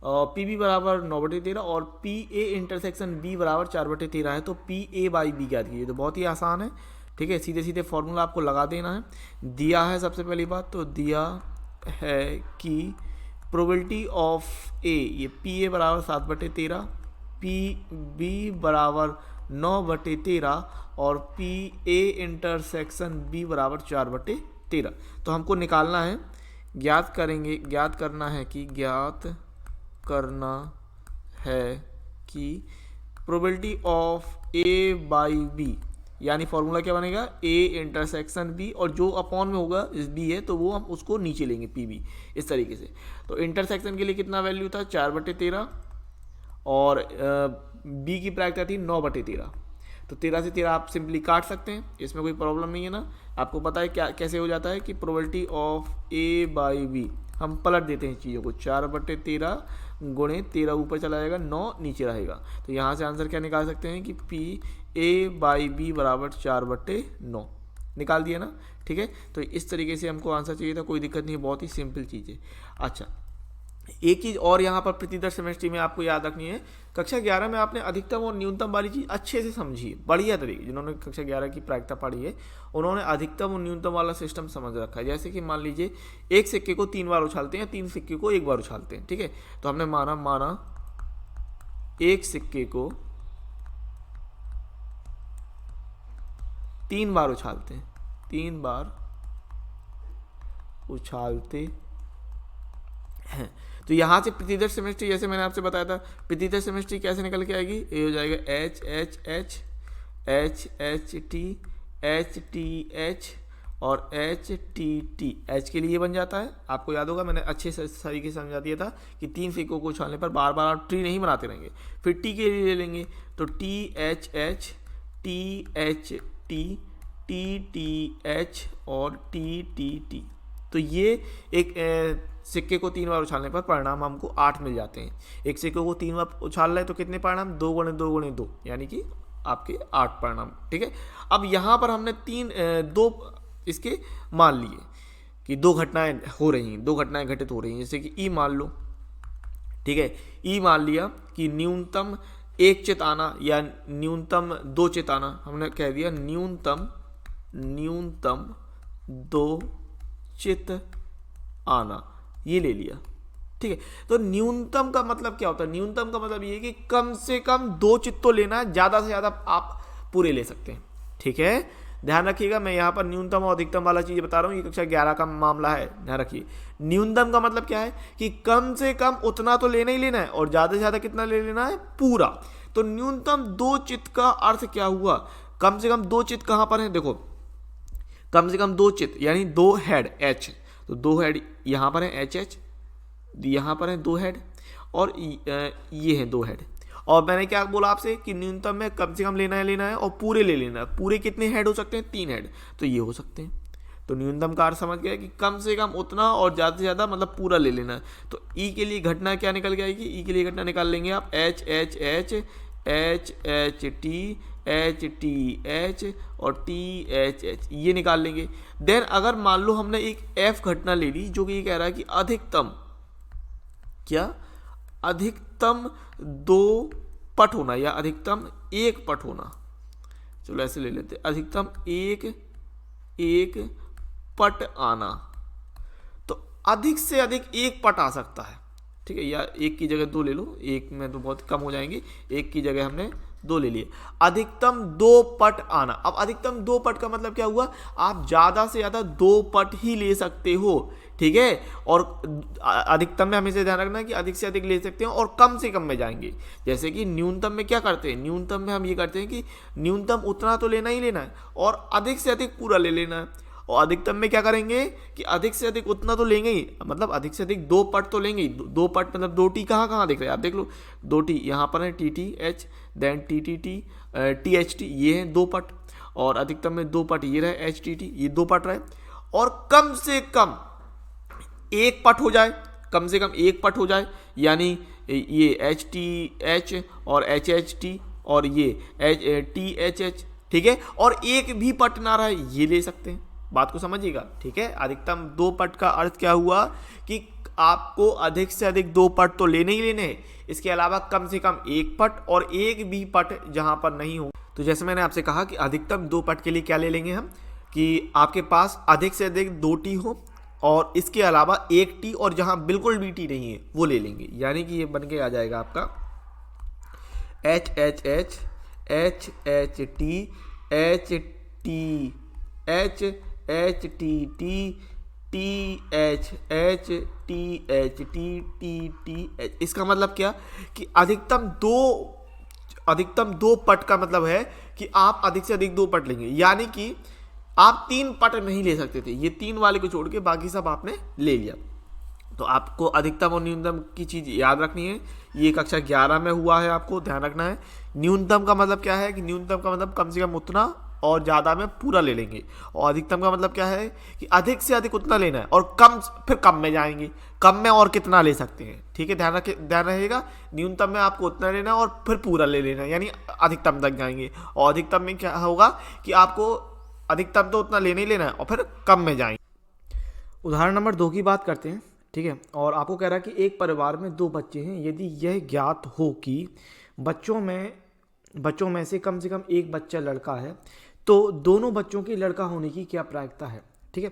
और पी बी बराबर 9/13 और पी ए इंटरसेक्शन बी बराबर 4/13 है, तो पी ए बाई बी ज्ञात कीजिए। तो बहुत ही आसान है। ठीक है, सीधे सीधे फॉर्मूला आपको लगा देना है। दिया है सबसे पहली बात, तो दिया है कि प्रोबेबिलिटी ऑफ ए, ये पी ए बराबर 7/13, पी बी बराबर 9/13 और पी ए इंटरसेक्शन बी बराबर 4/13। तो हमको निकालना है, ज्ञात करना है कि ज्ञात करना है कि probability of A by B, यानी फॉर्मूला क्या बनेगा, ए इंटरसेक्शन बी, और जो अपॉन में होगा इस बी है तो वो हम उसको नीचे लेंगे पी बी, इस तरीके से। तो इंटरसेक्शन के लिए कितना वैल्यू था, 4/13, और बी की प्रायिकता थी 9/13। तो 13 से 13 आप सिंपली काट सकते हैं, इसमें कोई प्रॉब्लम नहीं है ना। आपको पता है क्या कैसे हो जाता है कि probability of A by B, हम पलट देते हैं चीज़ों को, 4/13 गुणे 13 ऊपर चला जाएगा, 9 नीचे रहेगा। तो यहाँ से आंसर क्या निकाल सकते हैं कि पी ए बाई बी बराबर 4/9 निकाल दिया ना। ठीक है, तो इस तरीके से हमको आंसर चाहिए था, कोई दिक्कत नहीं है, बहुत ही सिंपल चीज़ है। अच्छा, एक चीज़ और यहाँ पर प्रतिदर्श सेमेस्ट्री में आपको याद रखनी है, कक्षा 11 में आपने अधिकतम और न्यूनतम वाली चीज़ अच्छे से समझी, बढ़िया तरीके, जिन्होंने कक्षा 11 की प्रायिकता पढ़ी है उन्होंने अधिकतम और न्यूनतम वाला सिस्टम समझ रखा है। जैसे कि मान लीजिए एक सिक्के को 3 बार उछालते हैं, 3 सिक्के को 1 बार उछालते हैं। ठीक है, तो हमने माना एक सिक्के को 3 बार उछालते हैं, 3 बार उछालते हैं। तो यहाँ से प्रतिदर्श सेमेस्ट्री, जैसे मैंने आपसे बताया था, प्रतिदर्श सेमेस्ट्री कैसे निकल के आएगी, ये हो जाएगा H H H, H H T, H T H, और एच टी टी। एच के लिए ये बन जाता है, आपको याद होगा मैंने अच्छे से तरीके से समझा दिया था कि 3 सिक्कों को उछालने पर बार बार आप ट्री नहीं बनाते रहेंगे। फिर टी के लिए ले लेंगे, तो T H H, T H T, T T H, और टी टी टी। तो ये एक सिक्के को 3 बार उछालने पर परिणाम हमको 8 मिल जाते हैं। एक सिक्के को 3 बार उछाल रहे तो कितने परिणाम, 2 गुणे 2 गुणे 2, यानी कि आपके 8 परिणाम। ठीक है, अब यहाँ पर हमने 2 इसके मान लिए कि 2 घटनाएं हो रही हैं, 2 घटनाएं घटित हो रही हैं, जैसे कि ई मान लो। ठीक है, ई मान लिया कि न्यूनतम 1 चित आना या न्यूनतम 2 चित आना, हमने कह दिया न्यूनतम 2 चित आना, ये ले लिया। ठीक है, तो न्यूनतम का मतलब क्या होता है, न्यूनतम का मतलब ये है कि कम से कम 2 चित तो लेना है, ज़्यादा से ज़्यादा आप पूरे ले सकते हैं। ठीक है, ध्यान रखिएगा, मैं यहाँ पर न्यूनतम और अधिकतम वाला चीज़ बता रहा हूँ, ये कक्षा 11 का मामला है, ध्यान रखिए। न्यूनतम का मतलब क्या है कि कम से कम उतना तो लेना ही लेना है, और ज़्यादा से ज़्यादा कितना ले लेना है, पूरा। तो न्यूनतम 2 चित का अर्थ क्या हुआ, कम से कम 2 चित कहाँ पर है, देखो कम से कम 2 चित यानी 2 हेड एच, तो 2 हेड यहाँ पर है एच एच, यहाँ पर है 2 हेड, और ये है 2 हेड। और मैंने क्या बोला आपसे कि न्यूनतम में कम से कम लेना है और पूरे ले लेना है। पूरे कितने हेड हो सकते हैं, 3 हेड, तो ये हो सकते हैं। तो न्यूनतम का अर्थ समझ गया कि कम से कम उतना और ज़्यादा से ज़्यादा मतलब पूरा ले लेना है। तो ई के लिए घटना क्या निकल के आएगी, ई के लिए घटना निकाल लेंगे आप H H H, H H T, H T H, और टी एच एच, ये निकाल लेंगे। देन अगर मान लो हमने एक एफ घटना ले ली जो कि ये कह रहा है कि अधिकतम क्या, अधिकतम 2 पट होना या अधिकतम 1 पट होना, चलो ऐसे ले लेते, अधिकतम एक पट आना। तो अधिक से अधिक 1 पट आ सकता है। ठीक है, या 1 की जगह 2 ले लो, 1 में तो बहुत कम हो जाएंगे, 1 की जगह हमने 2 ले लिए। अधिकतम 2 पट आना, अब अधिकतम 2 पट का मतलब क्या हुआ, आप ज़्यादा से ज़्यादा 2 पट ही ले सकते हो। ठीक है, और अधिकतम में हमेशा ध्यान रखना है कि अधिक से अधिक ले सकते हैं और कम से कम में जाएंगे। जैसे कि न्यूनतम में क्या करते हैं, न्यूनतम में हम ये करते हैं कि न्यूनतम उतना तो लेना ही लेना है और अधिक से अधिक पूरा ले लेना है। और अधिकतम में क्या करेंगे कि अधिक से अधिक उतना तो लेंगे ही, मतलब अधिक से अधिक 2 पट तो लेंगे ही। 2 पट मतलब 2 टी कहाँ दिख रहा है, आप देख लो 2 टी यहाँ पर है, T T H, then T T T, T H T, ये है 2 पट, और अधिकतम में 2 पट ये रहे एच टी टी, ये 2 पट रहे। और कम से कम 1 पट हो जाए, कम से कम 1 पट हो जाए, यानी ये एच टी एच और एच एच टी और ये एच टी एच एच। ठीक है, और 1 भी पट ना रहे, ये ले सकते हैं। बात को समझिएगा। ठीक है, अधिकतम 2 पट का अर्थ क्या हुआ कि आपको अधिक से अधिक 2 पट तो लेने ही लेने हैं, इसके अलावा कम से कम 1 पट और 1 भी पट जहां पर नहीं हो। तो जैसे मैंने आपसे कहा कि अधिकतम 2 पट के लिए क्या ले लेंगे हम, कि आपके पास अधिक से अधिक 2 टी हो और इसके अलावा 1 टी, और जहां बिल्कुल भी टी नहीं है वो ले लेंगे। यानी कि ये बन के आ जाएगा आपका H H H, H H T, H T H, H T T, TH इसका मतलब क्या कि अधिकतम दो पट का मतलब है कि आप अधिक से अधिक दो पट लेंगे, यानी कि आप 3 पट नहीं ले सकते थे, ये 3 वाले को छोड़ के बाकी सब आपने ले लिया। तो आपको अधिकतम और न्यूनतम की चीज़ याद रखनी है। ये कक्षा 11 में हुआ है, आपको ध्यान रखना है। न्यूनतम का मतलब क्या है कि न्यूनतम का मतलब कम से कम उतना और ज़्यादा में पूरा ले लेंगे, और अधिकतम का मतलब क्या है कि अधिक से अधिक उतना लेना है, और कम फिर कम में जाएंगे, कम में और कितना ले सकते हैं। ठीक है, ध्यान रहेगा। न्यूनतम में आपको उतना लेना है और फिर पूरा ले लेना है, यानी अधिकतम तक जाएंगे। और अधिकतम में क्या होगा कि आपको अधिकतम तो उतना लेना ही लेना है और फिर कम में जाएंगे। उदाहरण नंबर 2 की बात करते हैं। ठीक है, और आपको कह रहा है कि एक परिवार में 2 बच्चे हैं, यदि यह ज्ञात हो कि बच्चों में से कम एक बच्चा लड़का है, तो दोनों बच्चों की लड़का होने की क्या प्रायिकता है। ठीक है,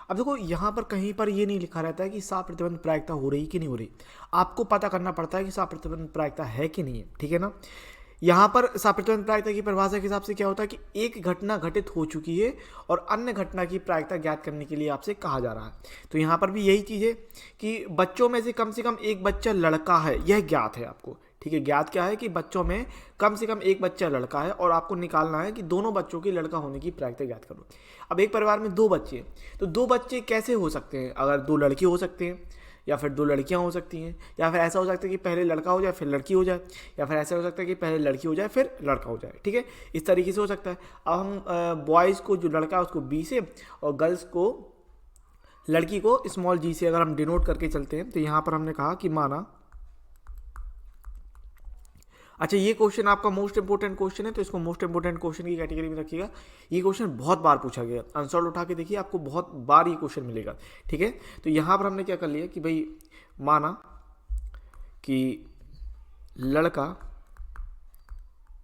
अब देखो यहाँ पर कहीं पर ये नहीं लिखा रहता है कि साफ प्रतिबंध प्रायिकता हो रही कि नहीं हो रही, आपको पता करना पड़ता है कि साफ प्रतिबंध प्रायिकता है कि नहीं है। ठीक है ना, यहाँ पर साफ प्रतिबंध प्रायिकता की परिभाषा के हिसाब से क्या होता है कि एक घटना घटित हो चुकी है और अन्य घटना की प्रायिकता ज्ञात करने के लिए आपसे कहा जा रहा है। तो यहाँ पर भी यही चीज़ है कि बच्चों में से कम एक बच्चा लड़का है, यह ज्ञात है आपको। ठीक है, ज्ञात क्या है कि बच्चों में कम से कम एक बच्चा लड़का है, और आपको निकालना है कि दोनों बच्चों की लड़का होने की प्रायिकता ज्ञात करो। अब एक परिवार में 2 बच्चे हैं, तो 2 बच्चे कैसे हो सकते हैं? अगर 2 लड़के हो सकते हैं, या फिर 2 लड़कियां हो सकती हैं, या फिर ऐसा हो सकता है कि पहले लड़का हो जाए फिर लड़की हो जाए, या फिर ऐसा हो सकता है कि पहले लड़की हो जाए फिर लड़का हो जाए। ठीक है, इस तरीके से हो सकता है। अब हम बॉयज़ को, जो लड़का है उसको B से, और गर्ल्स को, लड़की को स्मॉल g से अगर हम डिनोट करके चलते हैं, तो यहाँ पर हमने कहा कि माना, अच्छा ये क्वेश्चन आपका मोस्ट इंपोर्टेंट क्वेश्चन है, तो इसको मोस्ट इंपोर्टेंट क्वेश्चन की कैटेगरी में रखिएगा। ये क्वेश्चन बहुत बार पूछा गया, आंसर उठा के देखिए, आपको बहुत बार ये क्वेश्चन मिलेगा। ठीक है, तो यहाँ पर हमने क्या कर लिया कि भाई माना कि लड़का,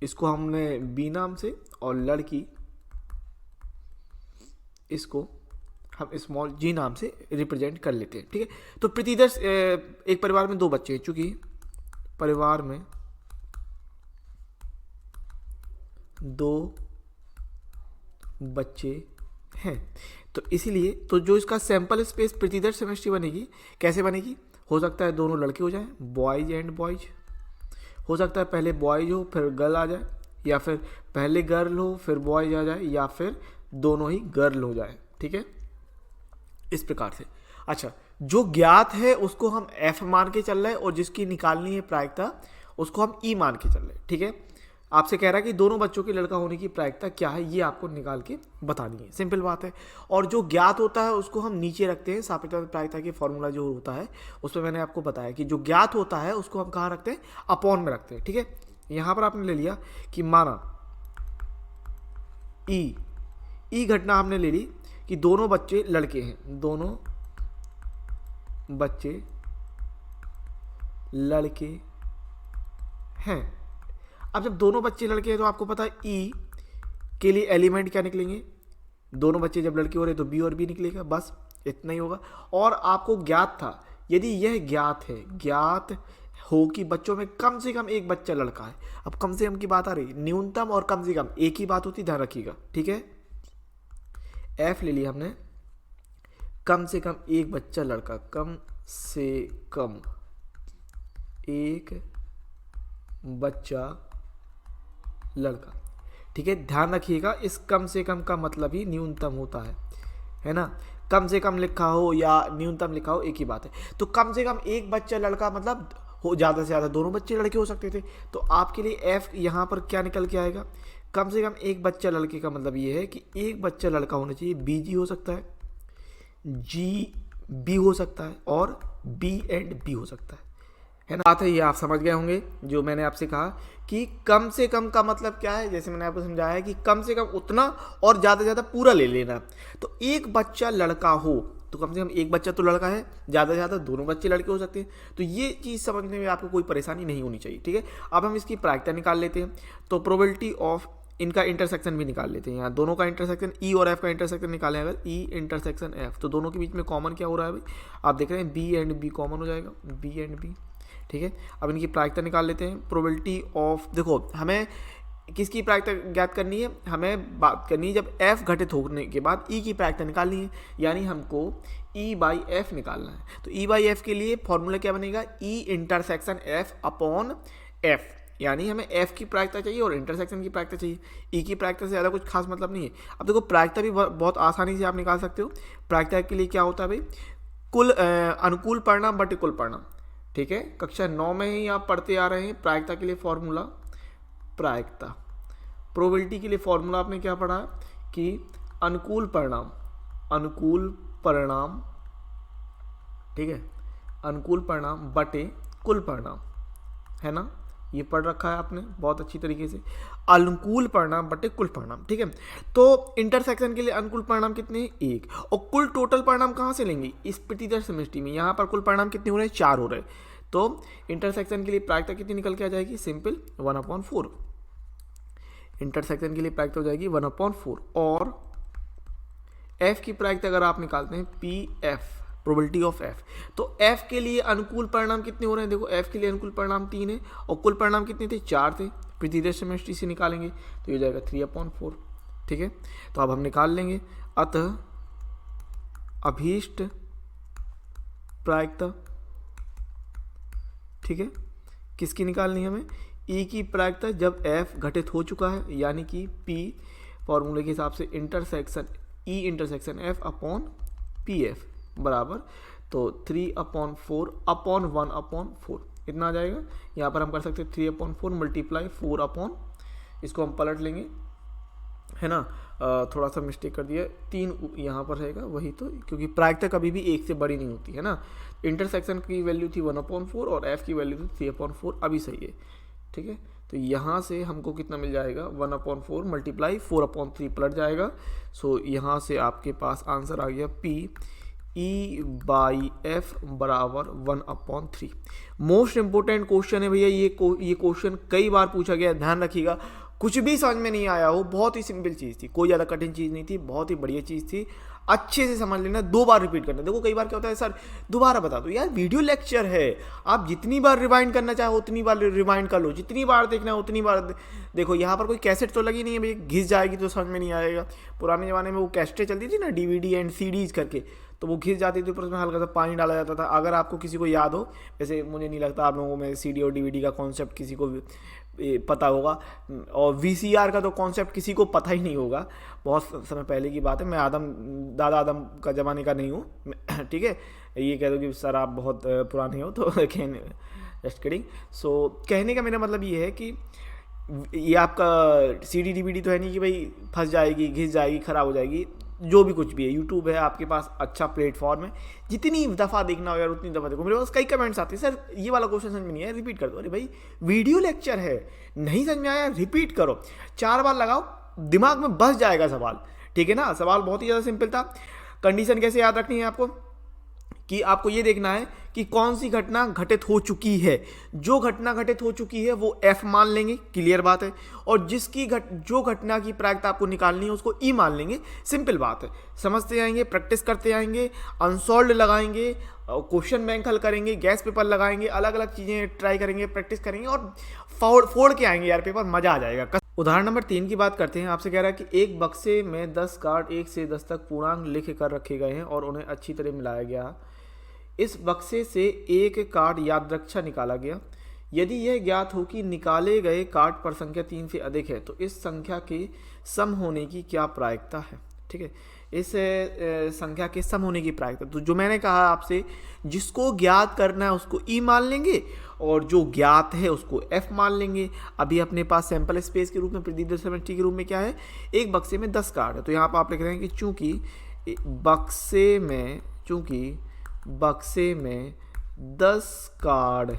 इसको हमने B नाम से, और लड़की इसको हम स्मॉल g नाम से रिप्रेजेंट कर लेते हैं। ठीक है, तो प्रतिदर्श एक परिवार में 2 बच्चे हैं, चूंकि परिवार में 2 बच्चे हैं, तो इसीलिए तो जो इसका सैंपल स्पेस प्रतिदर्श सेमेस्ट्री बनेगी, कैसे बनेगी? हो सकता है दोनों लड़के हो जाएं, बॉयज एंड बॉयज, हो सकता है पहले बॉयज हो फिर गर्ल आ जाए, या फिर पहले गर्ल हो फिर बॉयज आ जाए, या फिर दोनों ही गर्ल हो जाए। ठीक है, इस प्रकार से। अच्छा, जो ज्ञात है उसको हम F मान के चल रहे हैं, और जिसकी निकालनी है प्रायिकता उसको हम E मान के चल रहे हैं। ठीक है, आपसे कह रहा है कि दोनों बच्चों की लड़का होने की प्रायिकता क्या है, ये आपको निकाल के बतानी है, सिंपल बात है। और जो ज्ञात होता है उसको हम नीचे रखते हैं, सापेक्ष प्रायिकता की फॉर्मूला जो होता है उसमें मैंने आपको बताया कि जो ज्ञात होता है उसको हम कहाँ रखते हैं? अपॉन में रखते हैं। ठीक है, यहाँ पर आपने ले लिया कि माना ई घटना हमने ले ली कि दोनों बच्चे लड़के हैं, दोनों बच्चे लड़के हैं। अब जब दोनों बच्चे लड़के हैं तो आपको पता है ई के लिए एलिमेंट क्या निकलेंगे? दोनों बच्चे जब लड़के हो रहे तो बी और बी निकलेगा, बस इतना ही होगा। और आपको ज्ञात था, यदि यह ज्ञात है, ज्ञात हो कि बच्चों में कम से कम एक बच्चा लड़का है। अब कम से कम की बात आ रही, न्यूनतम और कम से कम एक ही बात होती, ध्यान रखिएगा। ठीक है, एफ ले लिया हमने, कम से कम एक बच्चा लड़का, कम से कम एक बच्चा लड़का। ठीक है, ध्यान रखिएगा, इस कम से कम का मतलब ही न्यूनतम होता है ना। कम से कम लिखा हो या न्यूनतम लिखा हो एक ही बात है। तो कम से कम एक बच्चा लड़का मतलब हो, ज़्यादा से ज़्यादा दोनों बच्चे लड़के हो सकते थे। तो आपके लिए एफ यहाँ पर क्या निकल के आएगा? कम से कम एक बच्चा लड़के का मतलब ये है कि एक बच्चा लड़का होना चाहिए। बी जी हो सकता है, जी बी हो सकता है, और बी एंड बी हो सकता है ना। बात है ये आप समझ गए होंगे जो मैंने आपसे कहा कि कम से कम का मतलब क्या है। जैसे मैंने आपको समझाया है कि कम से कम उतना और ज़्यादा से ज़्यादा पूरा ले लेना। तो एक बच्चा लड़का हो तो कम से कम एक बच्चा तो लड़का है, ज़्यादा से ज़्यादा दोनों बच्चे लड़के हो सकते हैं। तो ये चीज़ समझने में आपको कोई परेशानी नहीं होनी चाहिए। ठीक है, अब हम इसकी प्रायिकता निकाल लेते हैं। तो प्रोबेबिलिटी ऑफ इनका इंटरसेक्शन भी निकाल लेते हैं। यहाँ दोनों का इंटरसेक्शन ई और एफ का इंटरसेक्शन निकालें अगर, ई इंटरसेक्शन एफ, तो दोनों के बीच में कॉमन क्या हो रहा है भाई? आप देख रहे हैं बी एंड बी कॉमन हो जाएगा, बी एंड बी। ठीक है, अब इनकी प्रायिकता निकाल लेते हैं। प्रोबेबिलिटी ऑफ, देखो हमें किसकी प्रायिकता ज्ञात करनी है, हमें बात करनी है जब f घटित होने के बाद e की प्रायिकता निकालनी है, यानी हमको e बाई एफ निकालना है। तो e बाई एफ के लिए फॉर्मूला क्या बनेगा, e intersection f upon f, यानी हमें f की प्रायिकता चाहिए और इंटरसेक्शन की प्रायिकता चाहिए। e की प्रायिकता से ज़्यादा कुछ खास मतलब नहीं है। अब देखो प्रायिकता भी बहुत आसानी से आप निकाल सकते हो। प्रायिकता के लिए क्या होता है भाई, कुल अनुकूल परिणाम बटे कुल परिणाम। ठीक है, कक्षा 9 में ही आप पढ़ते आ रहे हैं प्रायिकता के लिए फॉर्मूला। प्रायिकता प्रोबेबिलिटी के लिए फॉर्मूला आपने क्या पढ़ा कि अनुकूल परिणाम, ठीक है, अनुकूल परिणाम बटे कुल परिणाम, है ना, ये पढ़ रखा है आपने बहुत अच्छी तरीके से। अनुकूल परिणाम बटे कुल परिणाम, ठीक है। तो इंटरसेक्शन के लिए अनुकूल परिणाम कितने हैं, 1, और कुल टोटल परिणाम कहाँ से लेंगे, इस प्रतिदर्श समष्टि में। यहाँ पर कुल परिणाम कितने हो रहे हैं, 4 हो रहे हैं। तो इंटरसेक्शन के लिए प्रायिकता कितनी निकल के आ जाएगी, सिंपल 1/4। इंटरसेक्शन के लिए प्रायिकता हो जाएगी 1/4, और f की प्रायिकता अगर आप निकालते हैं PF, प्रोबेबिलिटी ऑफ f, तो f के लिए अनुकूल परिणाम कितने हो रहे हैं, देखो f के लिए अनुकूल परिणाम 3 है और कुल परिणाम कितने थे, 4 थे। प्रतिदर्श समष्टि से निकालेंगे तो ये हो जाएगा 3/4, ठीक है। तो अब हम निकाल लेंगे, अतः अभीष्ट प्रायिकता, ठीक है, किसकी निकालनी है हमें, e की प्रायिकता जब f घटित हो चुका है, यानी कि p फॉर्मूले के हिसाब से intersection e intersection f upon pf बराबर, तो 3/4 अपॉन 1/4 इतना आ जाएगा। यहाँ पर हम कर सकते हैं 3/4 मल्टीप्लाई 4 इसको हम पलट लेंगे, है ना, थोड़ा सा मिस्टेक कर दिया, 3 यहाँ पर रहेगा वही, तो क्योंकि प्रायिकता कभी भी 1 से बड़ी नहीं होती है ना। इंटरसेक्शन की वैल्यू थी 1/4 और f की वैल्यू थी 3/4, अभी सही है, ठीक है। तो यहाँ से हमको कितना मिल जाएगा, 1/4 मल्टीप्लाई 4/3 पलट जाएगा। सो यहाँ से आपके पास आंसर आ गया P E बाई एफ बराबर 1/3। मोस्ट इंपोर्टेंट क्वेश्चन है भैया, ये क्वेश्चन कई बार पूछा गया, ध्यान रखिएगा। कुछ भी समझ में नहीं आया हो, बहुत ही सिंपल चीज़ थी, कोई ज़्यादा कठिन चीज़ नहीं थी, बहुत ही बढ़िया चीज़ थी, अच्छे से समझ लेना, 2 बार रिपीट करना। देखो कई बार क्या होता है, सर दोबारा बता दो, यार वीडियो लेक्चर है, आप जितनी बार रिवाइंड करना चाहो उतनी बार रिवाइंड कर लो, जितनी बार देखना है उतनी बार देखो। यहाँ पर कोई कैसेट तो लगी नहीं है भैया, घिस जाएगी तो समझ में नहीं आएगा। पुराने ज़माने में वो कैसेटें चलती थी ना, DVD एंड CDs करके, तो वो घिस जाती थी, ऊपर उसमें हल्का सा पानी डाला जाता था। अगर आपको किसी को याद हो, वैसे मुझे नहीं लगता आप लोगों में CD और DVD का कॉन्सेप्ट किसी को पता होगा, और VCR का तो कॉन्सेप्ट किसी को पता ही नहीं होगा, बहुत समय पहले की बात है। मैं दादा आदम का ज़माने का नहीं हूँ, ठीक है, ये कह दो कि सर आप बहुत पुराने हो, तो कहने जस्ट किडिंग। सो कहने का मेरा मतलब ये है कि ये आपका CD DVD तो है नहीं कि भाई फंस जाएगी, घिस जाएगी, ख़राब हो जाएगी, जो भी कुछ भी है। यूट्यूब है आपके पास, अच्छा प्लेटफॉर्म है, जितनी दफ़ा देखना हो यार उतनी दफ़ा देखो। मेरे पास कई कमेंट्स आते हैं, सर ये वाला क्वेश्चन समझ में नहीं आया, रिपीट कर दो। अरे भाई वीडियो लेक्चर है, नहीं समझ में आया रिपीट करो, 4 बार लगाओ, दिमाग में बस जाएगा सवाल, ठीक है ना। सवाल बहुत ही ज़्यादा सिंपल था। कंडीशन कैसे याद रखनी है आपको, कि आपको ये देखना है कि कौन सी घटना घटित हो चुकी है। जो घटना घटित हो चुकी है वो F मान लेंगे, क्लियर बात है, और जो घटना की प्रायिकता आपको निकालनी है उसको E मान लेंगे, सिंपल बात है। समझते जाएंगे, प्रैक्टिस करते जाएंगे, अनसॉल्व्ड लगाएंगे, क्वेश्चन बैंक हल करेंगे, गैस पेपर लगाएंगे, अलग अलग चीज़ें ट्राई करेंगे, प्रैक्टिस करेंगे और फोड़ के आएंगे यार पेपर, मज़ा आ जाएगा। उदाहरण नंबर 3 की बात करते हैं। आपसे कह रहा है कि एक बक्से में 10 कार्ड 1 से 10 तक पूर्णांक लिख कर रखे गए हैं और उन्हें अच्छी तरह मिलाया गया। इस बक्से से एक कार्ड यादृच्छा निकाला गया। यदि यह ज्ञात हो कि निकाले गए कार्ड पर संख्या 3 से अधिक है तो इस संख्या के सम होने की क्या प्रायिकता है, ठीक है। इस संख्या के सम होने की प्रायिकता, तो जो मैंने कहा आपसे, जिसको ज्ञात करना है उसको E मान लेंगे और जो ज्ञात है उसको F मान लेंगे। अभी अपने पास सैंपल स्पेस के रूप में, प्रतिदर्श समष्टि के रूप में क्या है, एक बक्से में 10 कार्ड है। तो यहाँ पर आप लिख रहे हैं कि चूंकि बक्से में 10 कार्ड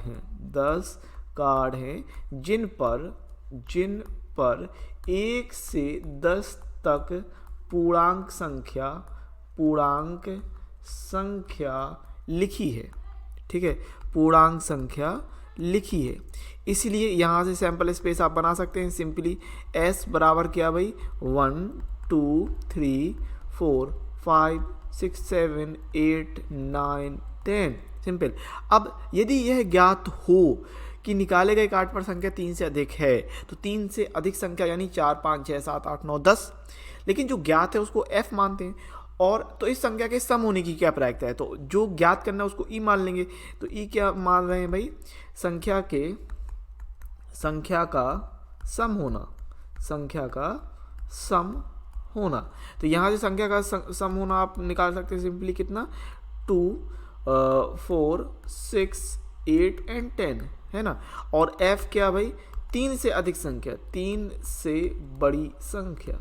हैं जिन पर 1 से 10 तक पूर्णांक संख्या लिखी है, ठीक है, पूर्णांक संख्या लिखी है। इसलिए यहाँ से सैंपल स्पेस आप बना सकते हैं सिंपली। S बराबर क्या भाई, 1 2 3 4 5 6 7 8 9 10, सिंपल। अब यदि यह ज्ञात हो कि निकाले गए कार्ड पर संख्या 3 से अधिक है, तो 3 से अधिक संख्या यानी 4 5 6 7 8 9 10, लेकिन जो ज्ञात है उसको f मानते हैं। और तो इस संख्या के सम होने की क्या प्रायिकता है, तो जो ज्ञात करना है उसको e मान लेंगे। तो e क्या मान रहे हैं भाई, संख्या का सम होना, संख्या का सम होना। तो यहाँ से संख्या का सम होना आप निकाल सकते हैं सिंपली, कितना 2 4 6 8 एंड 10 है ना। और f क्या भाई, 3 से अधिक संख्या, 3 से बड़ी संख्या,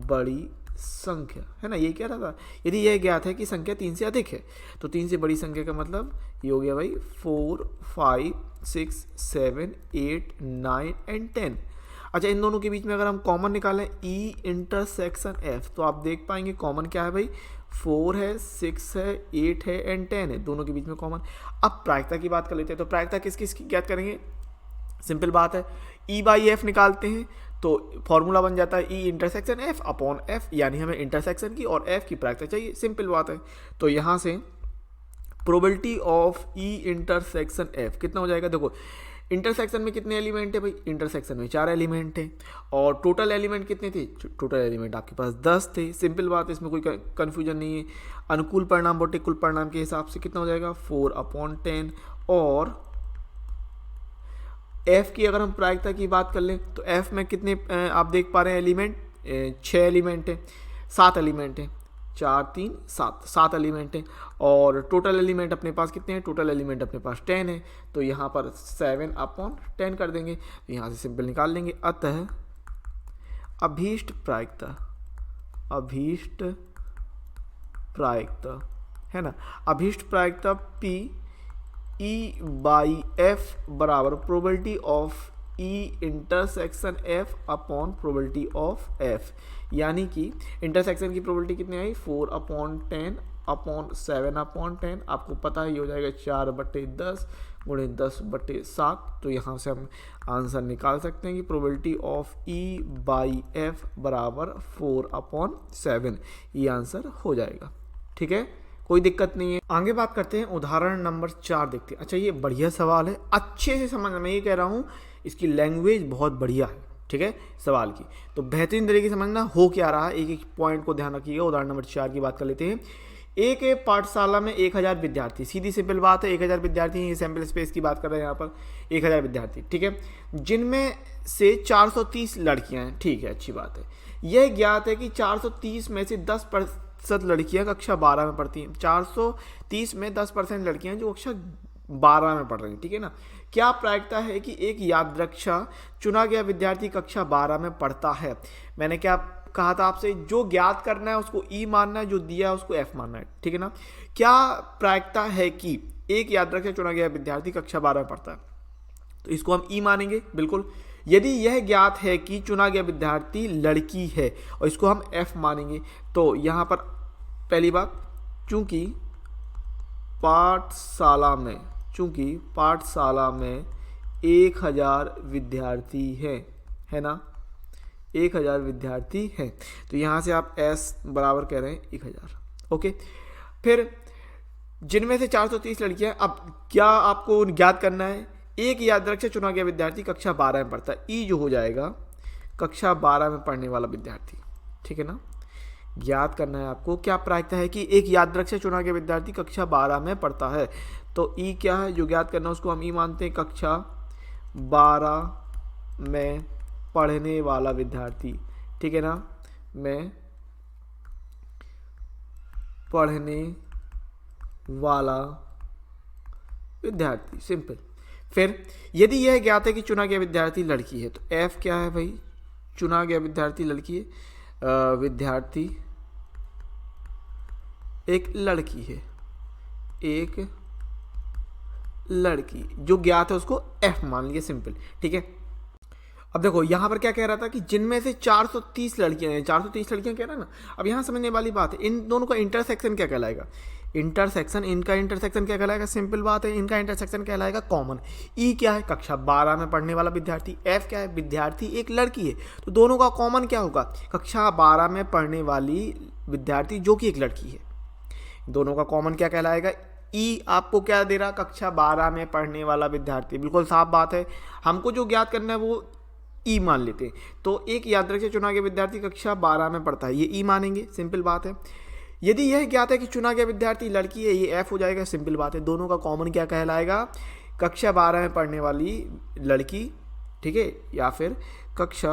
बड़ी संख्या है ना, ये क्या रहा था। यदि यह ज्ञात है कि संख्या 3 से अधिक है, तो 3 से बड़ी संख्या का मतलब ये हो गया भाई 4 5 6 7 8 9 एंड 10। अच्छा, इन दोनों के बीच में अगर हम कॉमन निकालें ई इंटरसेक्शन एफ, तो आप देख पाएंगे कॉमन क्या है भाई, 4 है 6 है 8 है एंड 10 है, दोनों के बीच में कॉमन। अब प्रायिकता की बात कर लेते हैं। तो प्रायिकता किस किस की ज्ञात करेंगे, सिंपल बात है, ई बाई एफ निकालते हैं तो फॉर्मूला बन जाता है ई इंटरसेक्शन एफ अपॉन एफ, यानी हमें इंटरसेक्शन की और एफ की प्रायिकता चाहिए, सिंपल बात है। तो यहाँ से probability of E intersection F कितना हो जाएगा, देखो इंटरसेक्शन में कितने एलिमेंट है भाई, इंटरसेक्शन में 4 एलिमेंट है, और टोटल एलिमेंट कितने थे, टोटल एलिमेंट आपके पास 10 थे, सिंपल बात है, इसमें कोई कन्फ्यूजन नहीं है। अनुकूल परिणाम बटे कुल परिणाम के हिसाब से कितना हो जाएगा 4/10। और एफ की अगर हम प्रायिकता की बात कर लें तो एफ में कितने आप देख पा रहे हैं एलिमेंट, 6 एलिमेंट है, 7 एलिमेंट है, 4 3 7 एलिमेंट है, और टोटल एलिमेंट अपने पास कितने हैं, टोटल एलिमेंट अपने पास 10 है, तो यहाँ पर 7/10 कर देंगे, तो यहाँ से सिंपल निकाल लेंगे। अतः अभीष्ट प्रायिकता, अभीष्ट प्रायिकता है ना, अभीष्ट प्रायिकता P E बाई एफ बराबर probability of E intersection F upon probability of F, यानी कि इंटरसेक्शन की प्रोबेबिलिटी कितनी आई 4/10 अपॉन 7/10, आपको पता है ये हो जाएगा 4/10 गुणे 10/7। तो यहाँ से हम आंसर निकाल सकते हैं कि probability of E by F बराबर 4/7, ये आंसर हो जाएगा। ठीक है, कोई दिक्कत नहीं है। आगे बात करते हैं, उदाहरण नंबर 4 देखते हैं। अच्छा, ये बढ़िया सवाल है, अच्छे से समझ, मैं ये कह रहा हूँ इसकी लैंग्वेज बहुत बढ़िया है, ठीक है, सवाल की तो बेहतरीन तरीके से समझना हो क्या रहा है, एक एक पॉइंट को ध्यान रखिएगा। उदाहरण नंबर 4 की बात कर लेते हैं। एक पाठशाला में 1000 विद्यार्थी, सीधी सिंपल बात है, 1000 विद्यार्थी हैं, सैम्पल स्पेस की बात कर रहे हैं यहाँ पर, 1000 विद्यार्थी, ठीक है, जिनमें से 430 लड़कियाँ हैं, ठीक है, अच्छी बात है। यह ज्ञात है कि 430 में से 10% लड़कियां कक्षा 12 में पढ़ती हैं, 430 में 10% लड़कियां जो कक्षा 12 में पढ़ रही हैं, ठीक है ना। क्या प्रायिकता है कि एक यादृच्छा चुना गया विद्यार्थी कक्षा 12 में पढ़ता है। मैंने क्या कहा था आपसे, जो ज्ञात करना है उसको ई मानना है, जो दिया है उसको एफ मानना है, ठीक है ना। क्या प्रायिकता है कि एक यादृच्छा चुना गया विद्यार्थी कक्षा 12 में पढ़ता है, तो इसको हम ई मानेंगे बिल्कुल। यदि यह ज्ञात है कि चुना गया विद्यार्थी लड़की है, और इसको हम एफ मानेंगे। तो यहाँ पर पहली बात, चूंकि पाठशाला में 1000 विद्यार्थी है ना, 1000 विद्यार्थी हैं, तो यहाँ से आप एस बराबर कह रहे हैं 1000, ओके। फिर जिनमें से 430 लड़कियां, अब क्या आपको ज्ञात करना है, एक यादृच्छा चुना गया विद्यार्थी कक्षा 12 में पढ़ता है, ई जो हो जाएगा कक्षा 12 में पढ़ने वाला विद्यार्थी, ठीक है ना। ज्ञात करना है आपको, क्या प्रायिकता है कि एक यादृच्छा चुना गया विद्यार्थी कक्षा 12 में पढ़ता है, तो ई क्या है, जो ज्ञात करना है उसको हम ई मानते हैं, कक्षा 12 में पढ़ने वाला विद्यार्थी, ठीक है ना, में पढ़ने वाला विद्यार्थी, सिंपल। फिर यदि यह ज्ञात है कि चुना गया विद्यार्थी लड़की है, तो एफ क्या है भाई, चुना गया विद्यार्थी लड़की है, विद्यार्थी एक लड़की है, एक लड़की जो ज्ञात है उसको एफ मान लिया, सिंपल, ठीक है। अब देखो यहाँ पर क्या कह रहा था कि जिनमें से 430 लड़कियां हैं, 430 लड़कियां कह रहा है ना। अब यहाँ समझने वाली बात है, इन दोनों का इंटरसेक्शन क्या कहलाएगा, इंटरसेक्शन, इनका इंटरसेक्शन क्या कहलाएगा, सिंपल बात है, इनका इंटरसेक्शन कहलाएगा कॉमन। ई क्या है, कक्षा 12 में पढ़ने वाला विद्यार्थी, एफ क्या है, विद्यार्थी एक लड़की है, तो दोनों का कॉमन क्या होगा, कक्षा 12 में पढ़ने वाली विद्यार्थी जो कि एक लड़की है, दोनों का कॉमन क्या कहलाएगा, ई आपको क्या दे रहा, कक्षा 12 में पढ़ने वाला विद्यार्थी, बिल्कुल साफ बात है। हमको जो ज्ञात करना है वो ई मान लेते हैं। तो एक यादृच्छिक से चुना गया विद्यार्थी कक्षा 12 में पढ़ता है, ये ई मानेंगे, सिंपल बात है। यदि यह ज्ञात है कि चुना गया विद्यार्थी लड़की है, ये एफ हो जाएगा, सिंपल बात है। दोनों का कॉमन क्या कहलाएगा, कक्षा 12 में पढ़ने वाली लड़की, ठीक है, या फिर कक्षा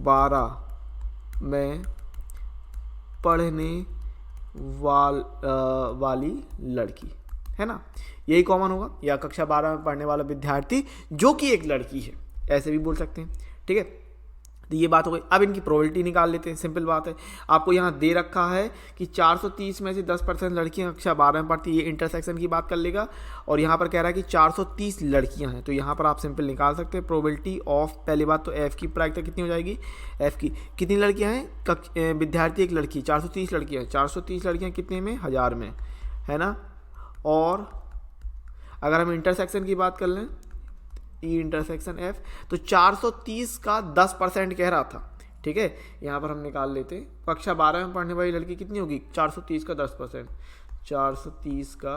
12 में पढ़ने वाली लड़की, है ना, यही कॉमन होगा। या कक्षा 12 में पढ़ने वाला विद्यार्थी जो कि एक लड़की है, ऐसे भी बोल सकते हैं, ठीक है। तो ये बात हो गई। अब इनकी प्रोबेबिलिटी निकाल लेते हैं, सिंपल बात है। आपको यहाँ दे रखा है कि 430 में से 10% लड़कियाँ कक्षा 12 में पढ़ती है, ये इंटरसेक्शन की बात कर लेगा। और यहाँ पर कह रहा है कि 430 लड़कियाँ हैं, तो यहाँ पर आप सिंपल निकाल सकते हैं प्रोबेबिलिटी ऑफ, पहली बात तो एफ़ की प्रायिकता कितनी हो जाएगी, एफ़ की कितनी लड़कियाँ हैं, विद्यार्थी एक लड़की, 430 लड़कियाँ हैं, 430 लड़कियाँ कितने में, 1000 में, है ना। और अगर हम इंटरसेक्शन की बात कर लें, ई इंटरसेक्शन एफ, तो 430 का 10% कह रहा था, ठीक है। यहाँ पर हम निकाल लेते हैं, कक्षा 12 में पढ़ने वाली लड़की कितनी होगी, 430 का 10%, 430 का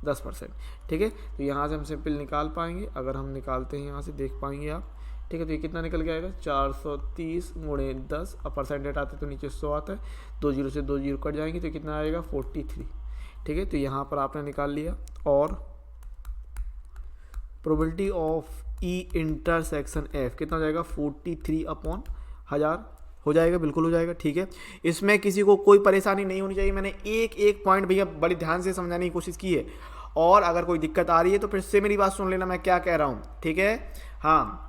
10%, ठीक है। तो यहाँ से हम सिंपल निकाल पाएंगे, अगर हम निकालते हैं यहाँ से देख पाएंगे आप, ठीक है। तो ये कितना निकल के आएगा, 430 गुणे 10, अब परसेंटेज आते तो नीचे 100 आता है, 2 जीरो से 2 जीरो कट जाएंगे, तो कितना आएगा 43, ठीक है। तो यहाँ पर आपने निकाल लिया। और probability of E intersection F कितना हो जाएगा, 43/1000 हो जाएगा, बिल्कुल हो जाएगा, ठीक है। इसमें किसी को कोई परेशानी नहीं होनी चाहिए। मैंने एक एक पॉइंट भैया बड़ी ध्यान से समझाने की कोशिश की है, और अगर कोई दिक्कत आ रही है तो फिर से मेरी बात सुन लेना मैं क्या कह रहा हूँ, ठीक है। हाँ,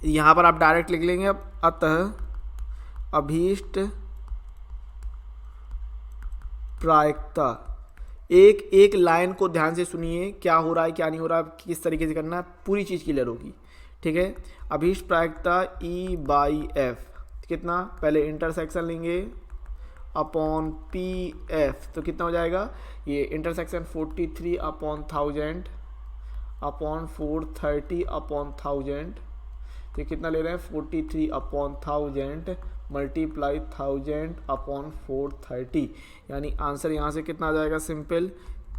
यहाँ पर आप डायरेक्ट लिख लेंगे अब, अतः अभीष्ट प्रायिकता, एक एक लाइन को ध्यान से सुनिए, क्या हो रहा है क्या नहीं हो रहा है, किस तरीके से करना है, पूरी चीज़ क्लियर होगी, ठीक है। अभीष्ट प्रायिकता ई बाई एफ कितना, पहले इंटरसेक्शन लेंगे अपॉन पी एफ, तो कितना हो जाएगा, ये इंटरसेक्शन 43/1000 अपॉन 430/1000, तो ये कितना ले रहे हैं, 43/1000 मल्टीप्लाई 1000/430, यानी आंसर यहाँ से कितना आ जाएगा, simple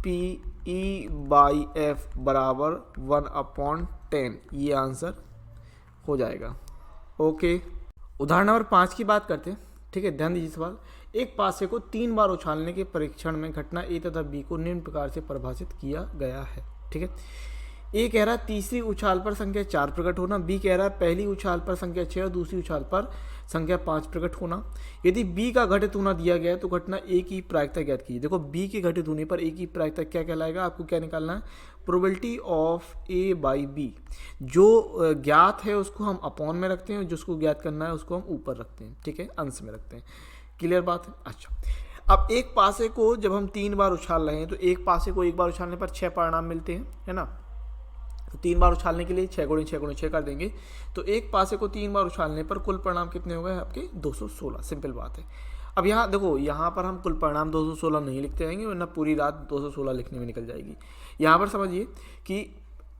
P E by F बराबर 1/10, ये आंसर हो जाएगा। ओके, उदाहरण नंबर 5 की बात करते हैं, ठीक है। ध्यान दीजिए सवाल, एक पासे को 3 बार उछालने के परीक्षण में घटना ए तथा बी को निम्न प्रकार से परिभाषित किया गया है, ठीक है। ए कह रहा है तीसरी उछाल पर संख्या 4 प्रकट होना, बी कह रहा है पहली उछाल पर संख्या 6 और दूसरी उछाल पर संख्या 5 प्रकट होना। यदि बी का घटित होना दिया गया है तो घटना ए की प्रायिकता ज्ञात कीजिए। देखो, बी के घटित होने पर ए की प्रायिकता क्या कहलाएगा, आपको क्या निकालना है, probability of A by B. जो ज्ञात है उसको हम अपॉन में रखते हैं, जिसको ज्ञात करना है उसको हम ऊपर रखते हैं, ठीक है, अंश में रखते हैं। क्लियर बात है। अच्छा, अब एक पासे को जब हम 3 बार उछाल रहे हैं तो एक पासे को एक बार उछालने पर 6 परिणाम मिलते हैं, है ना। तो 3 बार उछालने के लिए 6 गुणे 6 गुणे 6 कर देंगे, तो एक पासे को 3 बार उछालने पर कुल परिणाम कितने हो गए आपके, 216, सिंपल बात है। अब यहाँ देखो, यहाँ पर हम कुल परिणाम 216 नहीं लिखते रहेंगे, वरना पूरी रात 216 लिखने में निकल जाएगी। यहाँ पर समझिए कि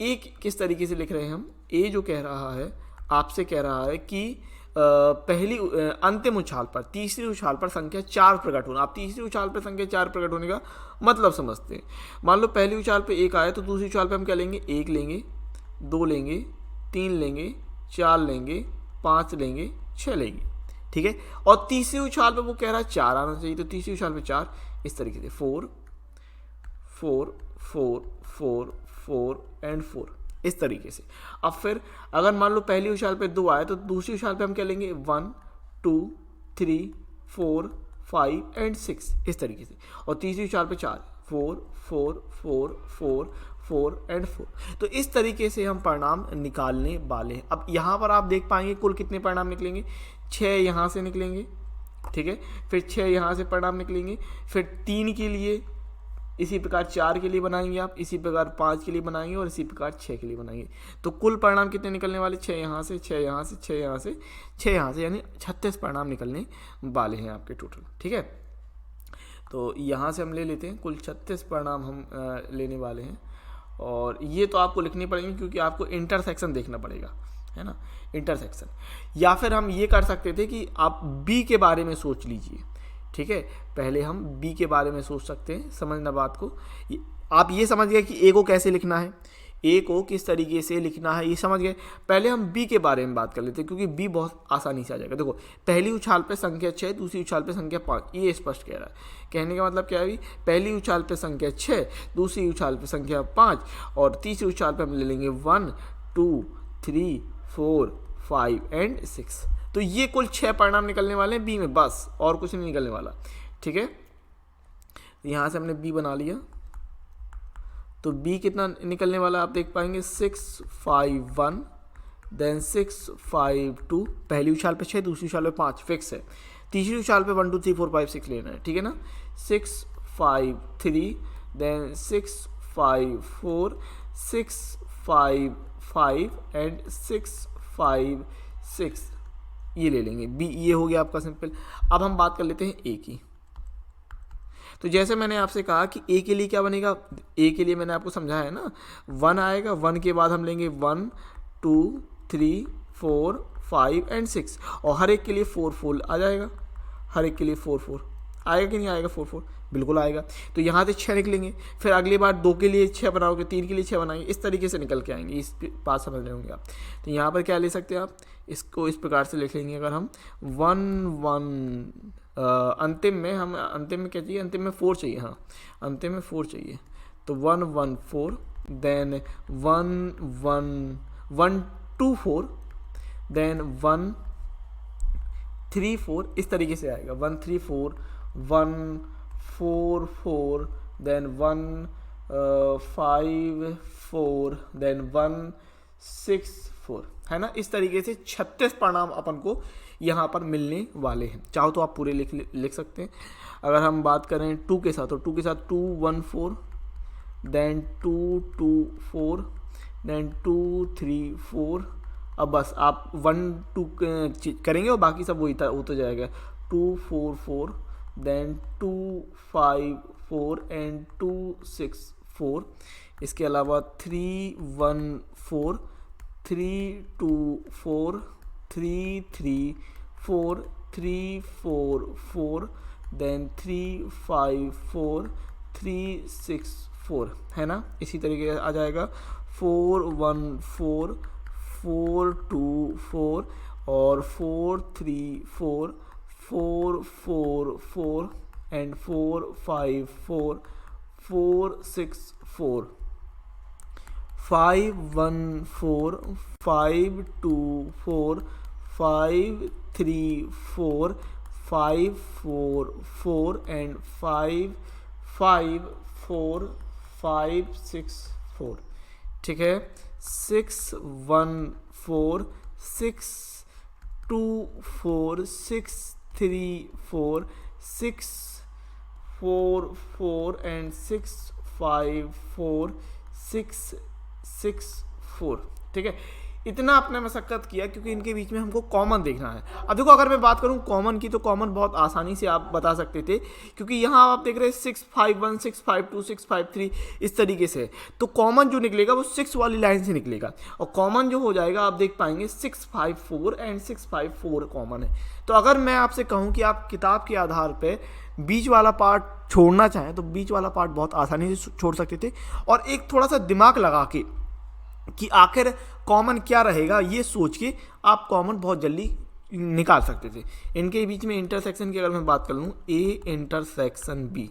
एक किस तरीके से लिख रहे हैं हम, ए जो कह रहा है आपसे कह रहा है कि पहली अंतिम उछाल पर, तीसरी उछाल पर संख्या 4 प्रकट होना। आप तीसरी उछाल पर संख्या 4 प्रकट होने का मतलब समझते हैं। मान लो पहली उछाल पे 1 आया तो दूसरी उछाल पे हम क्या लेंगे, 1 लेंगे, 2 लेंगे, 3 लेंगे, 4 लेंगे, 5 लेंगे, 6 लेंगे, ठीक है। और तीसरी उछाल पे वो कह रहा है 4 आना चाहिए, तो तीसरी उछाल पे 4, इस तरीके से 4 4 4 4 4 एंड 4, इस तरीके से। अब फिर अगर मान लो पहली उछाल पे 2 आए तो दूसरी उछाल पे हम क्या लेंगे, 1 2 3 4 5 एंड 6, इस तरीके से। और तीसरी उछाल पे 4 4 4 4 4 4 एंड 4। तो इस तरीके से हम परिणाम निकालने वाले हैं। अब यहाँ पर आप देख पाएंगे कुल कितने परिणाम निकलेंगे, 6 यहाँ से निकलेंगे, ठीक है, फिर 6 यहाँ से परिणाम निकलेंगे, फिर 3 के लिए, इसी प्रकार 4 के लिए बनाएंगे आप, इसी प्रकार 5 के लिए बनाएंगे, और इसी प्रकार 6 के लिए बनाएंगे। तो कुल परिणाम कितने निकलने वाले, 6 यहाँ से, 6 यहाँ से, 6 यहाँ से, 6 यहाँ से, यानी 36 परिणाम निकलने वाले हैं आपके टोटल, ठीक है। तो यहाँ से हम ले लेते हैं, कुल 36 परिणाम हम लेने वाले हैं। और ये तो आपको लिखनी पड़ेंगे क्योंकि आपको इंटरसेक्शन देखना पड़ेगा, है ना, इंटरसेक्शन। या फिर हम ये कर सकते थे कि आप बी के बारे में सोच लीजिए, ठीक है, पहले हम बी के बारे में सोच सकते हैं, समझना बात को। आप ये समझ गए कि ए को कैसे लिखना है, ए को किस तरीके से लिखना है, ये समझ गए। पहले हम बी के बारे में बात कर लेते हैं, क्योंकि बी बहुत आसानी से आ जाएगा। देखो, पहली उछाल पे संख्या 6, दूसरी उछाल पे संख्या 5, ये स्पष्ट कह रहा है। कहने का मतलब क्या है, पहली उछाल पे संख्या 6, दूसरी उछाल पे संख्या 5, और तीसरी उछाल पे हम ले लेंगे 1 2 3 4 5 एंड 6। तो ये कुल 6 परिणाम निकलने वाले हैं बी में, बस और कुछ नहीं निकलने वाला, ठीक है। यहाँ से हमने बी बना लिया, तो b कितना निकलने वाला आप देख पाएंगे 6 5 1, देन 6 5 2, पहली उछाल पे 6, दूसरी उछाल पे 5 फिक्स है, तीसरी उछाल पे 1 2 3 4 5 6 लेना है, ठीक है ना। 6 5 3, देन 6 5 4, 6 5 5 एंड 6 5 6, ये ले लेंगे बी। ये हो गया आपका सिंपल। अब हम बात कर लेते हैं ए की। तो जैसे मैंने आपसे कहा कि ए के लिए क्या बनेगा, ए के लिए मैंने आपको समझाया है ना, 1 आएगा, 1 के बाद हम लेंगे 1 2 3 4 5 एंड 6, और हर एक के लिए 4 4 आ जाएगा, हर एक के लिए 4 4 आएगा कि नहीं आएगा, 4 4 बिल्कुल आएगा। तो यहाँ से 6 निकलेंगे, फिर अगली बार 2 के लिए 6 बनाओगे, 3 के लिए 6 बनाएंगे, इस तरीके से निकल के आएंगे। इस बात समझ रहे होंगे आप। तो यहाँ पर क्या ले सकते हैं आप, इसको इस प्रकार से लिख लेंगे, अगर हम 1 1 अंतिम में क्या चाहिए, अंतिम में 4 चाहिए, हाँ अंतिम में 4 चाहिए, तो 1 1 4, देन 1 1 1 2 4, देन 1 3 4, इस तरीके से आएगा 1 3 4 1 4 4, देन 1 5 4, देन 1 6 4, है ना। इस तरीके से 36 परिणाम अपन को यहाँ पर मिलने वाले हैं। चाहो तो आप पूरे लिख सकते हैं। अगर हम बात करें 2 के साथ, तो 2 के साथ 2 1 4, देन 2 2 4, देन 2 3 4। अब बस आप 1 2 करेंगे और बाकी सब वही होता जाएगा, 2 4 4, देन 2 5 4 एंड 2 6 4। इसके अलावा 3 1 4, 3 2 4, 3 3 4, 3 4 4, देन 3 5 4, 3 6 4, है ना। इसी तरीके से आ जाएगा 4 1 4, 4 2 4, और 4 3 4, 4 4 4 एंड 4 5 4, 4 6 4, 5 1 4, 5 2 4, 5 3 4, 5 4 4 एंड 5 5 4 5 6 4, ठीक है। 6 1 4, 6 2 4, 6 3 4, 6 4 4 एंड 6 5 4 6 6 4, ठीक है। इतना आपने मशक्कत किया क्योंकि इनके बीच में हमको कॉमन देखना है। अब देखो, अगर मैं बात करूं कॉमन की, तो कॉमन बहुत आसानी से आप बता सकते थे, क्योंकि यहाँ आप देख रहे हैं 6 5 1, 6 5 2, 6 5 3, इस तरीके से। तो कॉमन जो निकलेगा वो 6 वाली लाइन से निकलेगा, और कॉमन जो हो जाएगा आप देख पाएंगे 6 5 4 एंड 6 5 4 कॉमन है। तो अगर मैं आपसे कहूँ कि आप किताब के आधार पर बीच वाला पार्ट छोड़ना चाहें, तो बीच वाला पार्ट बहुत आसानी से छोड़ सकते थे, और एक थोड़ा सा दिमाग लगा के कि आखिर कॉमन क्या रहेगा, ये सोच के आप कॉमन बहुत जल्दी निकाल सकते थे। इनके बीच में इंटरसेक्शन की अगर मैं बात कर लूँ, ए इंटरसेक्शन बी,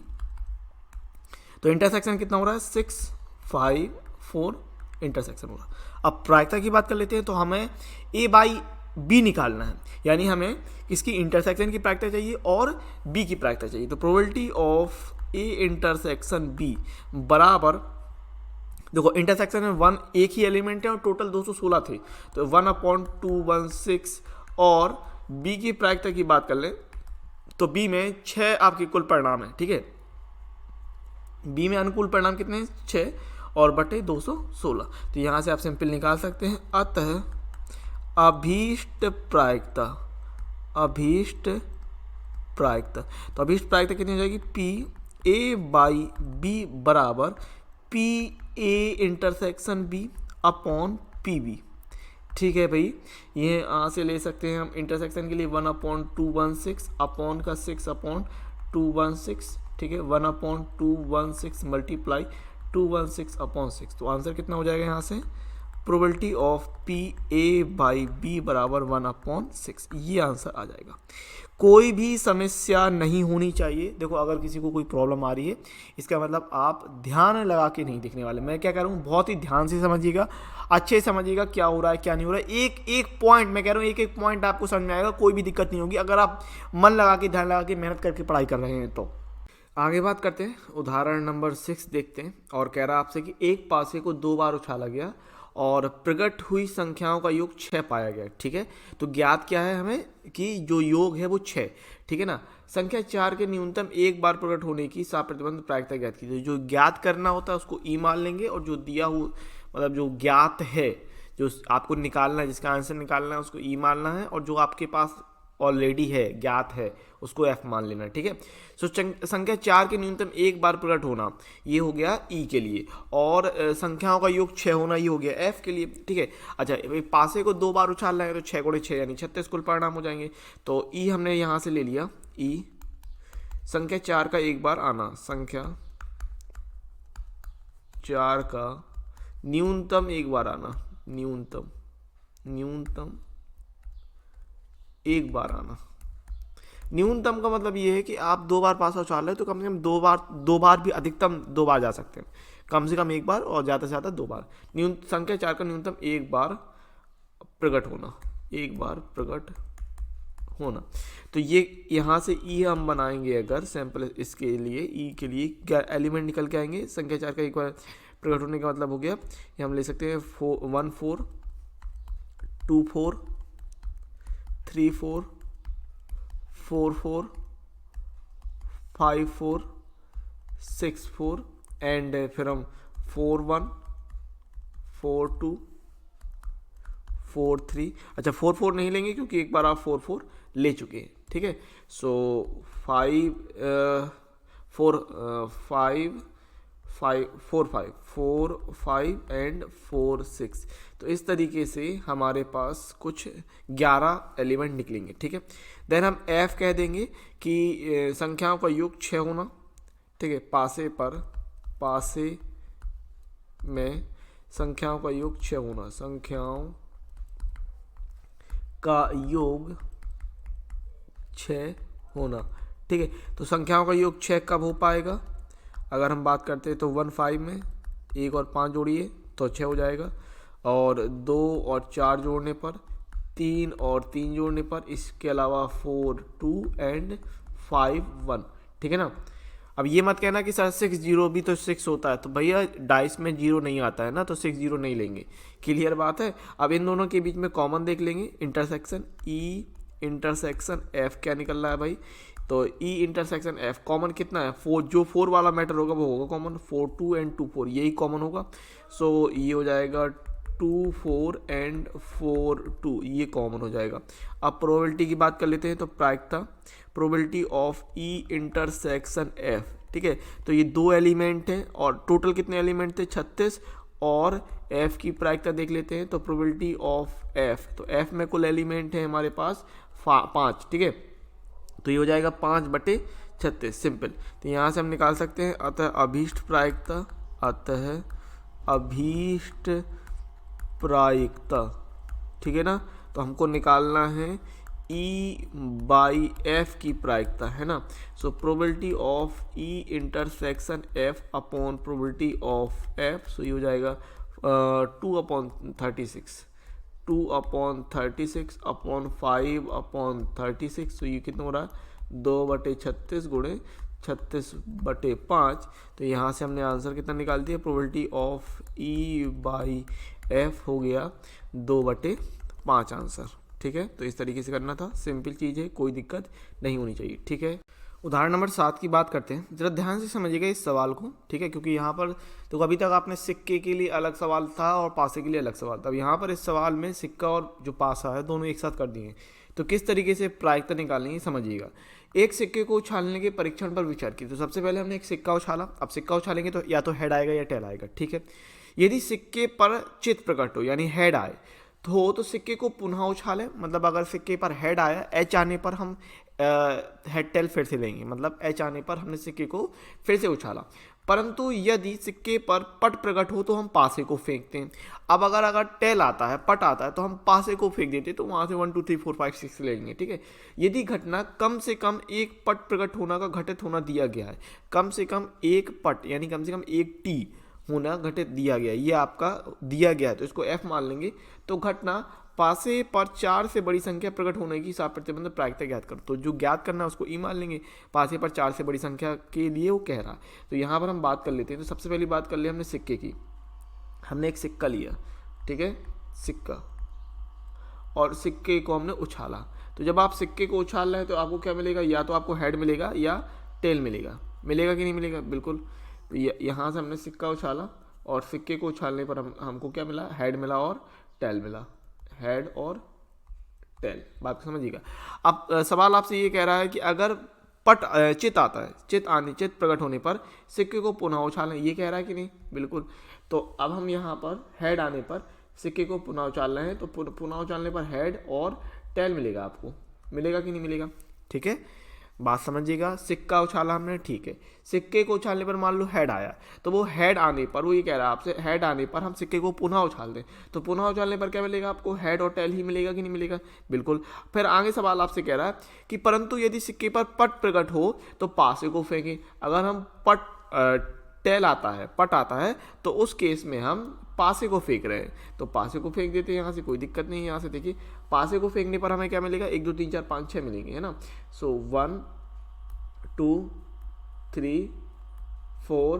तो इंटरसेक्शन कितना हो रहा है 6 5 4 इंटरसेक्शन हो रहा है। अब प्रायिकता की बात कर लेते हैं, तो हमें ए बाई बी निकालना है, यानी हमें इसकी इंटरसेक्शन की प्रायिकता चाहिए और बी की प्रायिकता चाहिए। तो probability of A intersection B बराबर, देखो इंटरसेक्शन में 1 एक ही एलिमेंट है और टोटल 216 थे, तो 1/216, और बी की प्रायिकता की बात कर लें तो बी में 6 आपके कुल परिणाम है, ठीक है। बी में अनुकूल परिणाम कितने हैं 6 और बटे 216, तो यहाँ से आप सिंपल निकाल सकते हैं। अतः अभीष्ट प्रायिकता, अभीष्ट प्रायिकता, तो अभीष्ट प्रायिकता कितनी हो जाएगी, पी ए बाई बी बराबर P A intersection B upon P B, ठीक है भाई। ये यहाँ से ले सकते हैं हम इंटरसेक्शन के लिए 1/216 अपॉन का 6 अपॉन 216, ठीक है, 1/216 मल्टीप्लाई 216/6। तो आंसर कितना हो जाएगा यहाँ से, probability of P A by B बराबर 1/6, ये आंसर आ जाएगा। कोई भी समस्या नहीं होनी चाहिए। देखो अगर किसी को कोई प्रॉब्लम आ रही है, इसका मतलब आप ध्यान लगा के नहीं देखने वाले। मैं क्या कह रहा हूँ, बहुत ही ध्यान से समझिएगा, अच्छे से समझिएगा क्या हो रहा है क्या नहीं हो रहा है। एक एक पॉइंट, मैं कह रहा हूँ एक एक पॉइंट आपको समझ में आएगा, कोई भी दिक्कत नहीं होगी अगर आप मन लगा के, ध्यान लगा के, मेहनत करके पढ़ाई कर रहे हैं। तो आगे बात करते हैं, उदाहरण नंबर 6 देखते हैं। और कह रहा है आपसे कि एक पासे को 2 बार उछाला गया और प्रकट हुई संख्याओं का योग 6 पाया गया, ठीक है। तो ज्ञात क्या है हमें, कि जो योग है वो 6, ठीक है ना। संख्या 4 के न्यूनतम एक बार प्रकट होने की साप्रतिबंध प्रायिकता ज्ञात कीजिए। जो ज्ञात करना होता है उसको ई मान लेंगे, और जो दिया हुआ मतलब जो ज्ञात है, जो आपको निकालना है, जिसका आंसर निकालना है उसको ई मानना है, और जो आपके पास ऑलरेडी है, ज्ञात है, उसको एफ मान लेना है, ठीक है। सो संख्या 4 के न्यूनतम एक बार प्रकट होना, ये हो गया ई के लिए, और संख्याओं का योग 6 होना, ये हो गया एफ के लिए, ठीक है। अच्छा, पासे को 2 बार उछालना है तो 6 गुणे 6 यानी 36 कुल परिणाम हो जाएंगे। तो ई हमने यहाँ से ले लिया, ई संख्या 4 का एक बार आना, संख्या 4 का न्यूनतम एक बार आना, न्यूनतम एक बार आना। न्यूनतम का मतलब ये है कि आप 2 बार पासा उछाल रहे हैं तो कम से कम 2 बार भी, अधिकतम 2 बार जा सकते हैं, कम से कम एक बार और ज़्यादा से ज़्यादा 2 बार। संख्या 4 का न्यूनतम एक बार प्रकट होना, एक बार प्रकट होना। तो ये यहाँ से ई हम बनाएंगे, अगर सैंपल इसके लिए ई के लिए क्या एलिमेंट निकल के आएंगे। संख्या 4 का एक बार प्रकट होने का मतलब हो गया, ये हम ले सकते हैं 1 4 2 4 3 4 4 4 5 4 6 4 एंड फिर हम 4 1 4 2 4 3। अच्छा 4 4 नहीं लेंगे क्योंकि एक बार आप 4 4 ले चुके हैं, ठीक है। सो 5 4 5 4 5 एंड 4 6। तो इस तरीके से हमारे पास कुछ 11 एलिमेंट निकलेंगे, ठीक है। देन हम एफ कह देंगे कि संख्याओं का योग 6 होना, ठीक है। पासे में संख्याओं का योग 6 होना, संख्याओं का योग 6 होना, ठीक है। तो संख्याओं का योग 6 कब हो पाएगा, अगर हम बात करते हैं तो 1 5 में 1 और 5 जोड़िए तो 6 हो जाएगा, और 2 और 4 जोड़ने पर, 3 और 3 जोड़ने पर, इसके अलावा 4 2 एंड 5 1, ठीक है ना। अब ये मत कहना कि सर 6 0 भी तो 6 होता है, तो भैया डाइस में 0 नहीं आता है ना, तो 6 0 नहीं लेंगे, क्लियर बात है। अब इन दोनों के बीच में कॉमन देख लेंगे, इंटरसेक्शन ई इंटरसेक्शन एफ क्या निकल रहा है भाई, तो ई इंटरसेक्शन एफ कॉमन कितना है 4, जो 4 वाला मैटर होगा वो होगा कॉमन, 4 2 एंड 2 4 यही कॉमन होगा। सो ये हो जाएगा 2 4 एंड 4 2, ये कॉमन हो जाएगा। अब प्रोबेबिलिटी की बात कर लेते हैं, तो प्रायिकता probability of E intersection F, ठीक है। तो ये 2 एलिमेंट हैं और टोटल कितने एलिमेंट थे 36, और एफ की प्रायिकता देख लेते हैं, तो प्रोबेबिलिटी ऑफ एफ, तो एफ में कुल एलिमेंट है हमारे पास 5, ठीक है। तो ये हो जाएगा 5/36, सिंपल। तो यहाँ से हम निकाल सकते हैं, अतः अभीष्ट प्रायिकता, ठीक है ना। तो हमको निकालना है ई बाई एफ की प्रायिकता, है ना। So probability of E intersection F upon probability of F, so ये हो जाएगा 2/36 अपॉन 5/36। तो ये कितना हो रहा है 2/36 गुणे 36/5। तो यहाँ से हमने आंसर कितना निकाल दिया, probability of E by F हो गया 2/5 आंसर, ठीक है। तो इस तरीके से करना था, सिंपल चीज़ है, कोई दिक्कत नहीं होनी चाहिए, ठीक है। उदाहरण नंबर 7 की बात करते हैं, जरा ध्यान से समझिएगा इस सवाल को, ठीक है, क्योंकि यहाँ पर तो अभी तक आपने सिक्के के लिए अलग सवाल था और पासे के लिए अलग सवाल था। अब यहाँ पर इस सवाल में सिक्का और जो पासा है दोनों एक साथ कर दिए हैं, तो किस तरीके से प्रायिकता निकालनी समझिएगा। एक सिक्के को उछालने के परीक्षण पर विचार की। तो सबसे पहले हमने एक सिक्का उछाला, अब सिक्का उछालेंगे तो या तो हेड आएगा या टेल आएगा, ठीक है। यदि सिक्के पर चित्त प्रकट हो यानी हेड आए तो सिक्के को पुनः उछालें, मतलब अगर सिक्के पर हेड आया, एच आने पर हम हेड टेल फिर से लेंगे, मतलब एच आने पर हमने सिक्के को फिर से उछाला। परंतु यदि सिक्के पर पट प्रकट हो तो हम पासे को फेंकते हैं। अब अगर टेल आता है, पट आता है, तो हम पासे को फेंक देते हैं, तो वहाँ से 1 2 3 4 5 6 लेंगे, ठीक है। यदि घटना कम से कम एक पट प्रकट होना का घटित होना दिया गया है, कम से कम एक पट यानी कम से कम एक टी होना घटित दिया गया है, ये आपका दिया गया है, तो इसको एफ मान लेंगे। तो घटना पासे पर 4 से बड़ी संख्या प्रकट होने की हिसाब प्रतिबंध प्रायिकता ज्ञात करो। तो जो ज्ञात करना है उसको ई मान लेंगे, पासे पर 4 से बड़ी संख्या के लिए वो कह रहा है। तो यहाँ पर हम बात कर लेते हैं। तो सबसे पहली बात कर ली हमने सिक्के की। हमने एक सिक्का लिया, ठीक है, सिक्का, और सिक्के को हमने उछाला। तो जब आप सिक्के को उछाल रहे हैं तो आपको क्या मिलेगा, या तो आपको हेड मिलेगा या टेल मिलेगा। मिलेगा कि नहीं मिलेगा, बिल्कुल। तो यहाँ से हमने सिक्का उछाला और सिक्के को उछालने पर हमको क्या मिला, हेड मिला और टेल मिला, हेड और टेल। बात को समझिएगा। अब सवाल आपसे ये कह रहा है कि अगर पट चित आता है, चित प्रकट होने पर सिक्के को पुनः उछालें, ये कह रहा है कि नहीं, बिल्कुल। तो अब हम यहाँ पर हेड आने पर सिक्के को पुनः उछाल रहे हैं, तो पुनः उछालने पर हेड और टेल मिलेगा, आपको मिलेगा कि नहीं मिलेगा, ठीक है। बात समझिएगा। सिक्का उछाला हमने, ठीक है। सिक्के को उछालने पर मान लो हेड आया, तो वो हेड आने पर, वो ये कह रहा है आपसे, हेड आने पर हम सिक्के को पुनः उछाल दें, तो पुनः उछालने पर क्या मिलेगा आपको, हेड और टेल ही मिलेगा कि नहीं मिलेगा, बिल्कुल। फिर आगे सवाल आपसे कह रहा है कि परंतु यदि सिक्के पर पट प्रकट हो तो पासे को फेंकें। अगर हम टेल आता है, पट आता है, तो उस केस में हम पासे को फेंक रहे हैं, तो पासे को फेंक देते हैं। यहाँ से कोई दिक्कत नहीं है। यहाँ से देखिए, पासे को फेंकने पर हमें क्या मिलेगा, 1 2 3 4 5 6 मिलेंगे, है ना। सो 1 2 3 4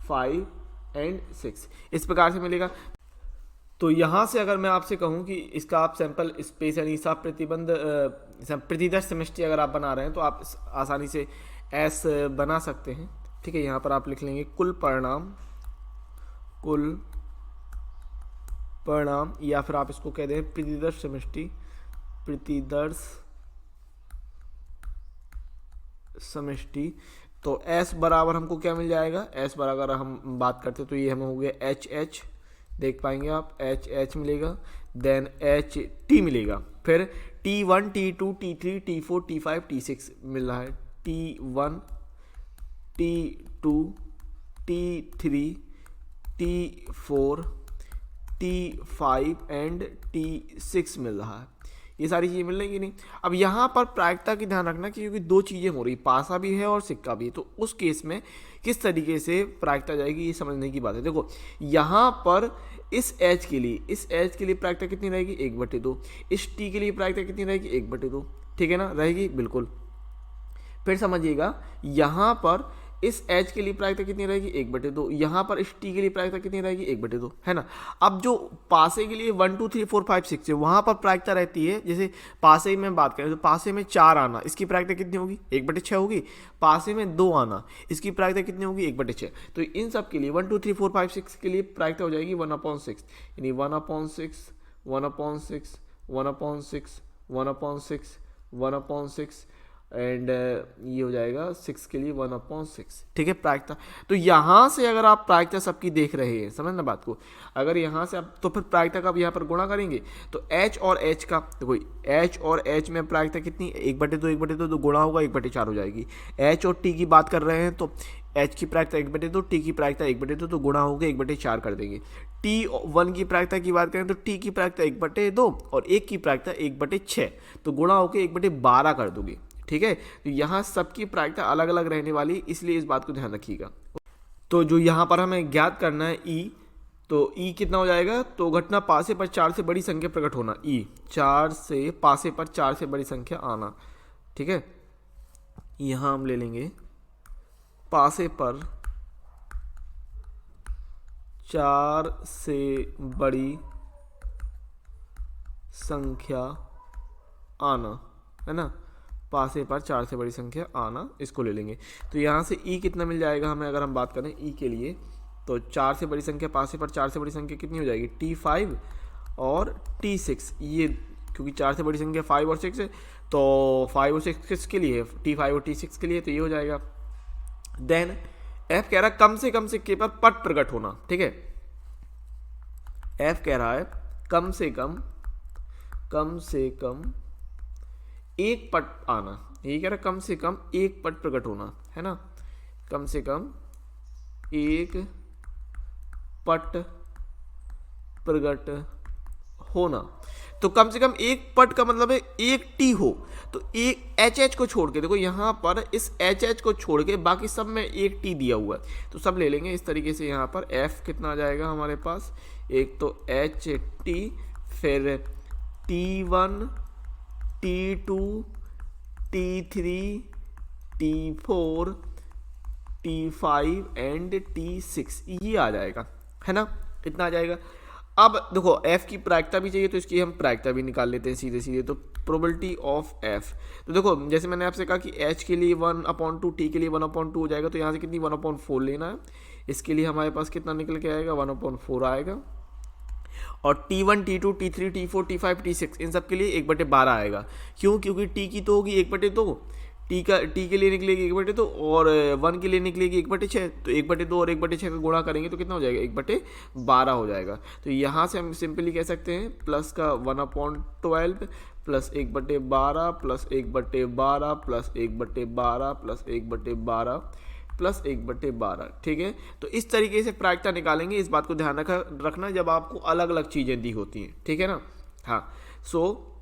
5 एंड 6 इस प्रकार से मिलेगा। तो यहाँ से अगर मैं आपसे कहूँ कि इसका आप सैंपल स्पेस यानी हिसाब प्रतिबंध प्रतिदर्श समष्टि अगर आप बना रहे हैं तो आप आसानी से एस बना सकते हैं, ठीक है। यहाँ पर आप लिख लेंगे कुल परिणाम, या फिर आप इसको कह दें प्रतिदर्श समष्टि। तो S बराबर हमको क्या मिल जाएगा, S बराबर हम बात करते तो ये हमें हो गया HH, देख पाएंगे आप, HH मिलेगा, देन HT मिलेगा, फिर T1 T2 T3 T4 T5 T6 मिल रहा है, T1 T2 T3 T4 T5 and T6 मिल रहा है। ये सारी चीज़ें मिल रही नहीं। अब यहाँ पर प्रायिकता की ध्यान रखना कि क्योंकि दो चीज़ें हो रही, पासा भी है और सिक्का भी है, तो उस केस में किस तरीके से प्रायिकता जाएगी ये समझने की बात है। देखो यहाँ पर इस एच के लिए प्रायिकता कितनी रहेगी, 1/2। इस टी के लिए प्रायिकता कितनी रहेगी, 1/2, ठीक है ना, रहेगी, बिल्कुल। फिर समझिएगा, यहाँ पर इस एच के लिए प्रायिकता कितनी रहेगी, 1/2। यहाँ पर इस टी के लिए प्रायिकता कितनी रहेगी, 1/2, है ना। अब जो पासे के लिए 1 2 3 4 5 6 है, वहाँ पर प्रायिकता रहती है, जैसे पासे में बात करें तो पासे में 4 आना, इसकी प्रायिकता कितनी होगी, 1/6 होगी। पासे में 2 आना, इसकी प्रायिकता कितनी होगी, 1/6। तो इन सब के लिए 1 2 3 4 5 6 के लिए प्रायिकता हो जाएगी 1/6, यानी 1/6 1/6 1/6 1/6 1/6 एंड ये हो जाएगा 6 के लिए 1/6, ठीक है, प्रायिकता। तो यहाँ से अगर आप प्रायिकता सबकी देख रहे हैं, समझना बात को, अगर यहाँ से आप तो फिर प्रायिकता का अब यहाँ पर गुणा करेंगे तो H और H का, देखो H और H में प्रायिकता कितनी, 1/2 तो गुणा होगा 1/4 हो जाएगी। H और T की बात कर रहे हैं तो H की प्रायिकता 1/2, T की प्रायिकता 1/2 तो गुणा होगा 1/4 कर देंगे। T1 की प्रायिकता की बात करें तो T की प्रायिकता 1/2 और एक की प्रायिकता 1/6, तो गुणा होकर 1/12 कर दोगे, ठीक है। तो यहाँ सबकी प्रायिकता अलग अलग रहने वाली, इसलिए इस बात को ध्यान रखिएगा। तो जो यहाँ पर हमें ज्ञात करना है E, तो E कितना हो जाएगा, तो घटना पासे पर 4 से बड़ी संख्या प्रकट होना, E पासे पर 4 से बड़ी संख्या आना, ठीक है। यहाँ हम ले लेंगे पासे पर 4 से बड़ी संख्या आना, है ना, पासे पर 4 से बड़ी संख्या आना, इसको ले लेंगे। तो यहाँ से E कितना मिल जाएगा हमें, अगर हम बात करें E के लिए, तो 4 से बड़ी संख्या, पासे पर 4 से बड़ी संख्या कितनी हो जाएगी, T5 और T6। ये क्योंकि 4 से बड़ी संख्या 5 और 6 है, तो 5 और 6 किसके लिए है, T5 और T6 के लिए, तो ये हो जाएगा। देन F कह रहा है कम से कम सिक्के पर पट प्रकट होना, ठीक है। F कह रहा है कम से कम एक पट आना, ये कह रहा कम से कम एक पट प्रकट होना, है ना, कम से कम एक पट प्रकट होना। तो कम से कम एक पट का मतलब है एक टी हो, तो एक एच को छोड़ के, देखो यहाँ पर इस एच को छोड़ के बाकी सब में एक टी दिया हुआ है, तो सब ले लेंगे इस तरीके से। यहाँ पर एफ कितना आ जाएगा हमारे पास, एक तो एच टी, फिर T1 T2 T3 T4 T5 and T6, ये आ जाएगा, है ना, इतना आ जाएगा। अब देखो f की प्रायिकता भी चाहिए, तो इसकी हम प्रायिकता भी निकाल लेते हैं सीधे सीधे। तो प्रोबेबिलिटी ऑफ f, तो देखो जैसे मैंने आपसे कहा कि h के लिए 1/2, t के लिए 1/2 हो जाएगा, तो यहाँ से कितनी 1/4 लेना है। इसके लिए हमारे पास कितना निकल के आएगा, 1/4 आएगा। और T1 T2 T3 T4 T5 T6 इन सब के लिए 1/12 आएगा। क्यों? क्योंकि t की तो होगी 1/2, t के लिए निकलेगी 1/2 और 1 के लिए निकलेगी 1/6, तो 1/2 और 1/6 का गुणा करेंगे तो कितना हो जाएगा, 1/12 हो जाएगा। तो यहाँ से हम सिंपली कह सकते हैं प्लस का 1/12 plus 1/12 plus 1/12 plus 1/12 plus 1/12 plus 1/12, ठीक है। तो इस तरीके से प्रायिकता निकालेंगे, इस बात को ध्यान रखना जब आपको अलग अलग चीज़ें दी होती हैं, ठीक है ना। हाँ, सो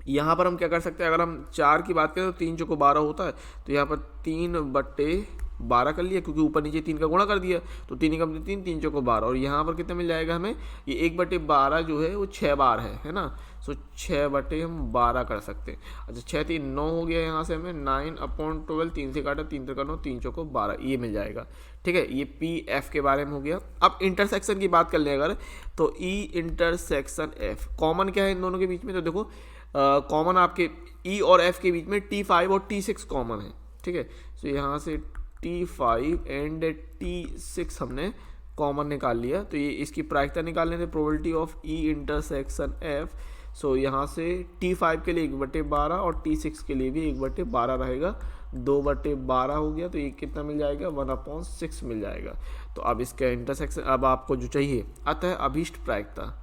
यहाँ पर हम क्या कर सकते हैं, अगर हम 4 की बात करें तो 3 चौको 12 होता है, तो यहाँ पर 3/12 कर लिया, क्योंकि ऊपर नीचे 3 का गुणा कर दिया, तो 3 का 3 3 चौको 12, और यहाँ पर कितना मिल जाएगा हमें, ये 1/12 जो है वो 6 बार है ना। सो 6/12 कर सकते हैं। अच्छा 6 3 9 हो गया, यहाँ से हमें 9/12, 3 से काटा 3 3 9 3 चौको 12, ये मिल जाएगा, ठीक है। ये पी एफ के बारे में हो गया। अब इंटरसेक्शन की बात कर लें अगर, तो ई इंटरसेक्शन एफ, कॉमन क्या है इन दोनों के बीच में, तो देखो कॉमन आपके E और F के बीच में T5 और T6 कॉमन है, ठीक है। सो यहाँ से T5 एंड T6 हमने कॉमन निकाल लिया, तो ये इसकी प्रायिकता निकाल लेते, probability of E intersection F। सो यहाँ से T5 के लिए 1/12 और T6 के लिए भी 1/12 रहेगा, 2/12 हो गया, तो ये कितना मिल जाएगा, 1/6 मिल जाएगा। तो अब इसका इंटरसेक्शन, अब आपको जो चाहिए अतः अभीष्ट प्रायिकता,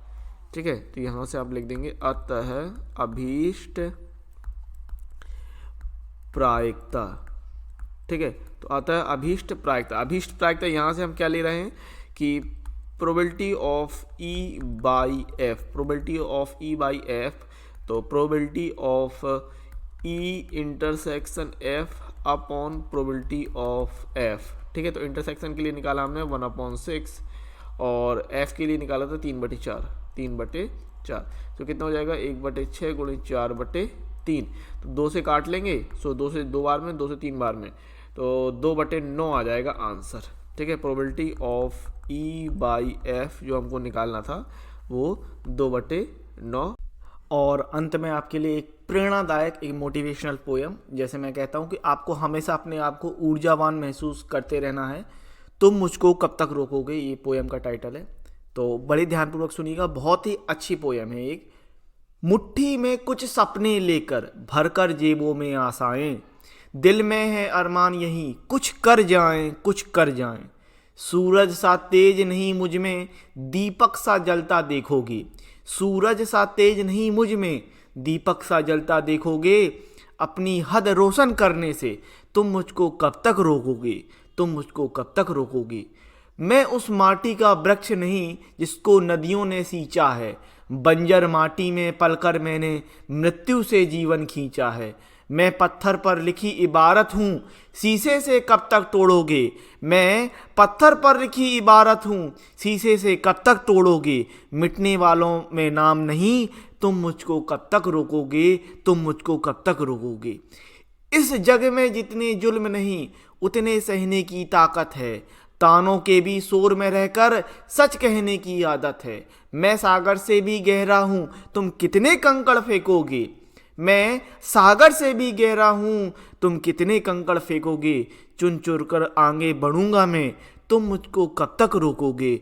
ठीक है। तो यहाँ से आप लिख देंगे अतः अभीष्ट प्रायिकता, ठीक है। तो अतः अभीष्ट प्रायिकता यहाँ से हम क्या ले रहे हैं कि probability of E by F, probability of E by F, तो probability of E intersection F upon probability of F, ठीक है। तो इंटरसेक्शन के लिए निकाला हमने 1/6 और F के लिए निकाला था 3/4, तो कितना हो जाएगा, 1/6 गुणे 4/3, तो 2 से काट लेंगे, सो 2 से 2 बार में, 2 से 3 बार में, तो 2/9 आ जाएगा आंसर, ठीक है। Probability of E by F जो हमको निकालना था वो 2/9। और अंत में आपके लिए एक प्रेरणादायक, एक मोटिवेशनल पोयम, जैसे मैं कहता हूँ कि आपको हमेशा अपने आप को ऊर्जावान महसूस करते रहना है, तुम मुझको कब तक रोकोगे, ये पोयम का टाइटल है। तो बड़े ध्यानपूर्वक सुनिएगा, बहुत ही अच्छी पोयम है। एक मुट्ठी में कुछ सपने लेकर, भरकर जेबों में आशाएं, दिल में है अरमान यही, कुछ कर जाएं। सूरज सा तेज नहीं मुझ में, दीपक सा जलता देखोगे। सूरज सा तेज नहीं मुझ में, दीपक सा जलता देखोगे। अपनी हद रोशन करने से तुम मुझको कब तक रोकोगे। मैं उस माटी का वृक्ष नहीं जिसको नदियों ने सींचा है, बंजर माटी में पलकर मैंने मृत्यु से जीवन खींचा है। मैं पत्थर पर लिखी इबारत हूँ, शीशे से कब तक तोड़ोगे। मैं पत्थर पर लिखी इबारत हूँ, शीशे से कब तक तोड़ोगे। मिटने वालों में नाम नहीं, तुम मुझको कब तक रोकोगे। इस जग में जितने जुल्म नहीं, उतने सहने की ताकत है। तानों के भी शोर में रहकर सच कहने की आदत है। मैं सागर से भी गहरा हूँ, तुम कितने कंकड़ फेंकोगे। मैं सागर से भी गहरा हूँ, तुम कितने कंकड़ फेंकोगे। चुन चुर कर आगे बढ़ूंगा मैं, तुम मुझको कब तक रोकोगे।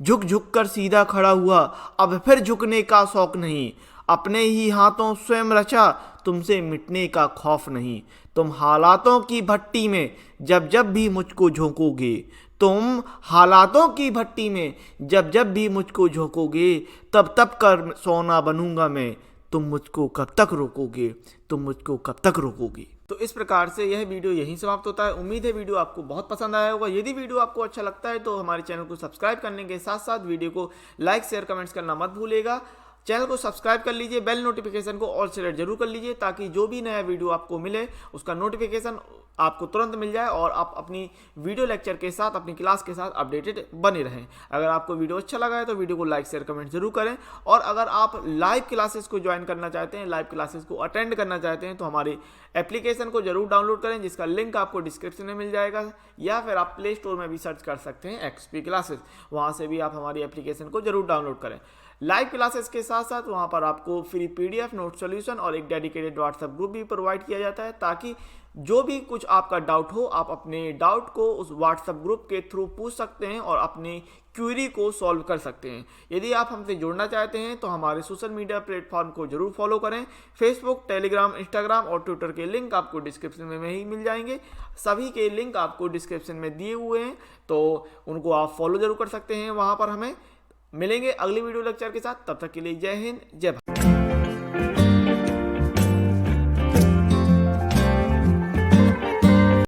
झुक झुक कर सीधा खड़ा हुआ, अब फिर झुकने का शौक नहीं। अपने ही हाथों स्वयं रचा, तुमसे मिटने का खौफ नहीं। तुम हालातों की भट्टी में जब जब भी मुझको झोंकोगे, तुम हालातों की भट्टी में जब जब भी मुझको झोंकोगे, तब तब कर सोना बनूंगा मैं। तुम मुझको कब तक रोकोगे, तुम मुझको कब तक रोकोगे। तो इस प्रकार से यह वीडियो यहीं समाप्त होता है। उम्मीद है वीडियो आपको बहुत पसंद आया होगा। यदि वीडियो आपको अच्छा लगता है तो हमारे चैनल को सब्सक्राइब करने के साथ साथ वीडियो को लाइक शेयर कमेंट्स करना मत भूलिएगा। चैनल को सब्सक्राइब कर लीजिए, बेल नोटिफिकेशन को ऑल सेलेक्ट जरूर कर लीजिए, ताकि जो भी नया वीडियो आपको मिले उसका नोटिफिकेशन आपको तुरंत मिल जाए और आप अपनी वीडियो लेक्चर के साथ, अपनी क्लास के साथ अपडेटेड बने रहें। अगर आपको वीडियो अच्छा लगा है तो वीडियो को लाइक शेयर कमेंट जरूर करें। और अगर आप लाइव क्लासेस को ज्वाइन करना चाहते हैं, लाइव क्लासेस को अटेंड करना चाहते हैं, तो हमारी एप्लीकेशन को जरूर डाउनलोड करें, जिसका लिंक आपको डिस्क्रिप्शन में मिल जाएगा, या फिर आप प्ले स्टोर में भी सर्च कर सकते हैं एक्सपी क्लासेस। वहाँ से भी आप हमारी एप्लीकेशन को जरूर डाउनलोड करें। लाइव क्लासेस के साथ साथ वहाँ पर आपको फ्री पीडीएफ, नोट सॉल्यूशन और एक डेडिकेटेड व्हाट्सएप ग्रुप भी प्रोवाइड किया जाता है, ताकि जो भी कुछ आपका डाउट हो, आप अपने डाउट को उस व्हाट्सएप ग्रुप के थ्रू पूछ सकते हैं और अपनी क्वेरी को सॉल्व कर सकते हैं। यदि आप हमसे जुड़ना चाहते हैं तो हमारे सोशल मीडिया प्लेटफॉर्म को जरूर फॉलो करें। फेसबुक, टेलीग्राम, इंस्टाग्राम और ट्विटर के लिंक आपको डिस्क्रिप्शन में ही मिल जाएंगे। सभी के लिंक आपको डिस्क्रिप्शन में दिए हुए हैं, तो उनको आप फॉलो जरूर कर सकते हैं। वहाँ पर हमें मिलेंगे अगली वीडियो लेक्चर के साथ। तब तक के लिए जय हिंद, जय भारत।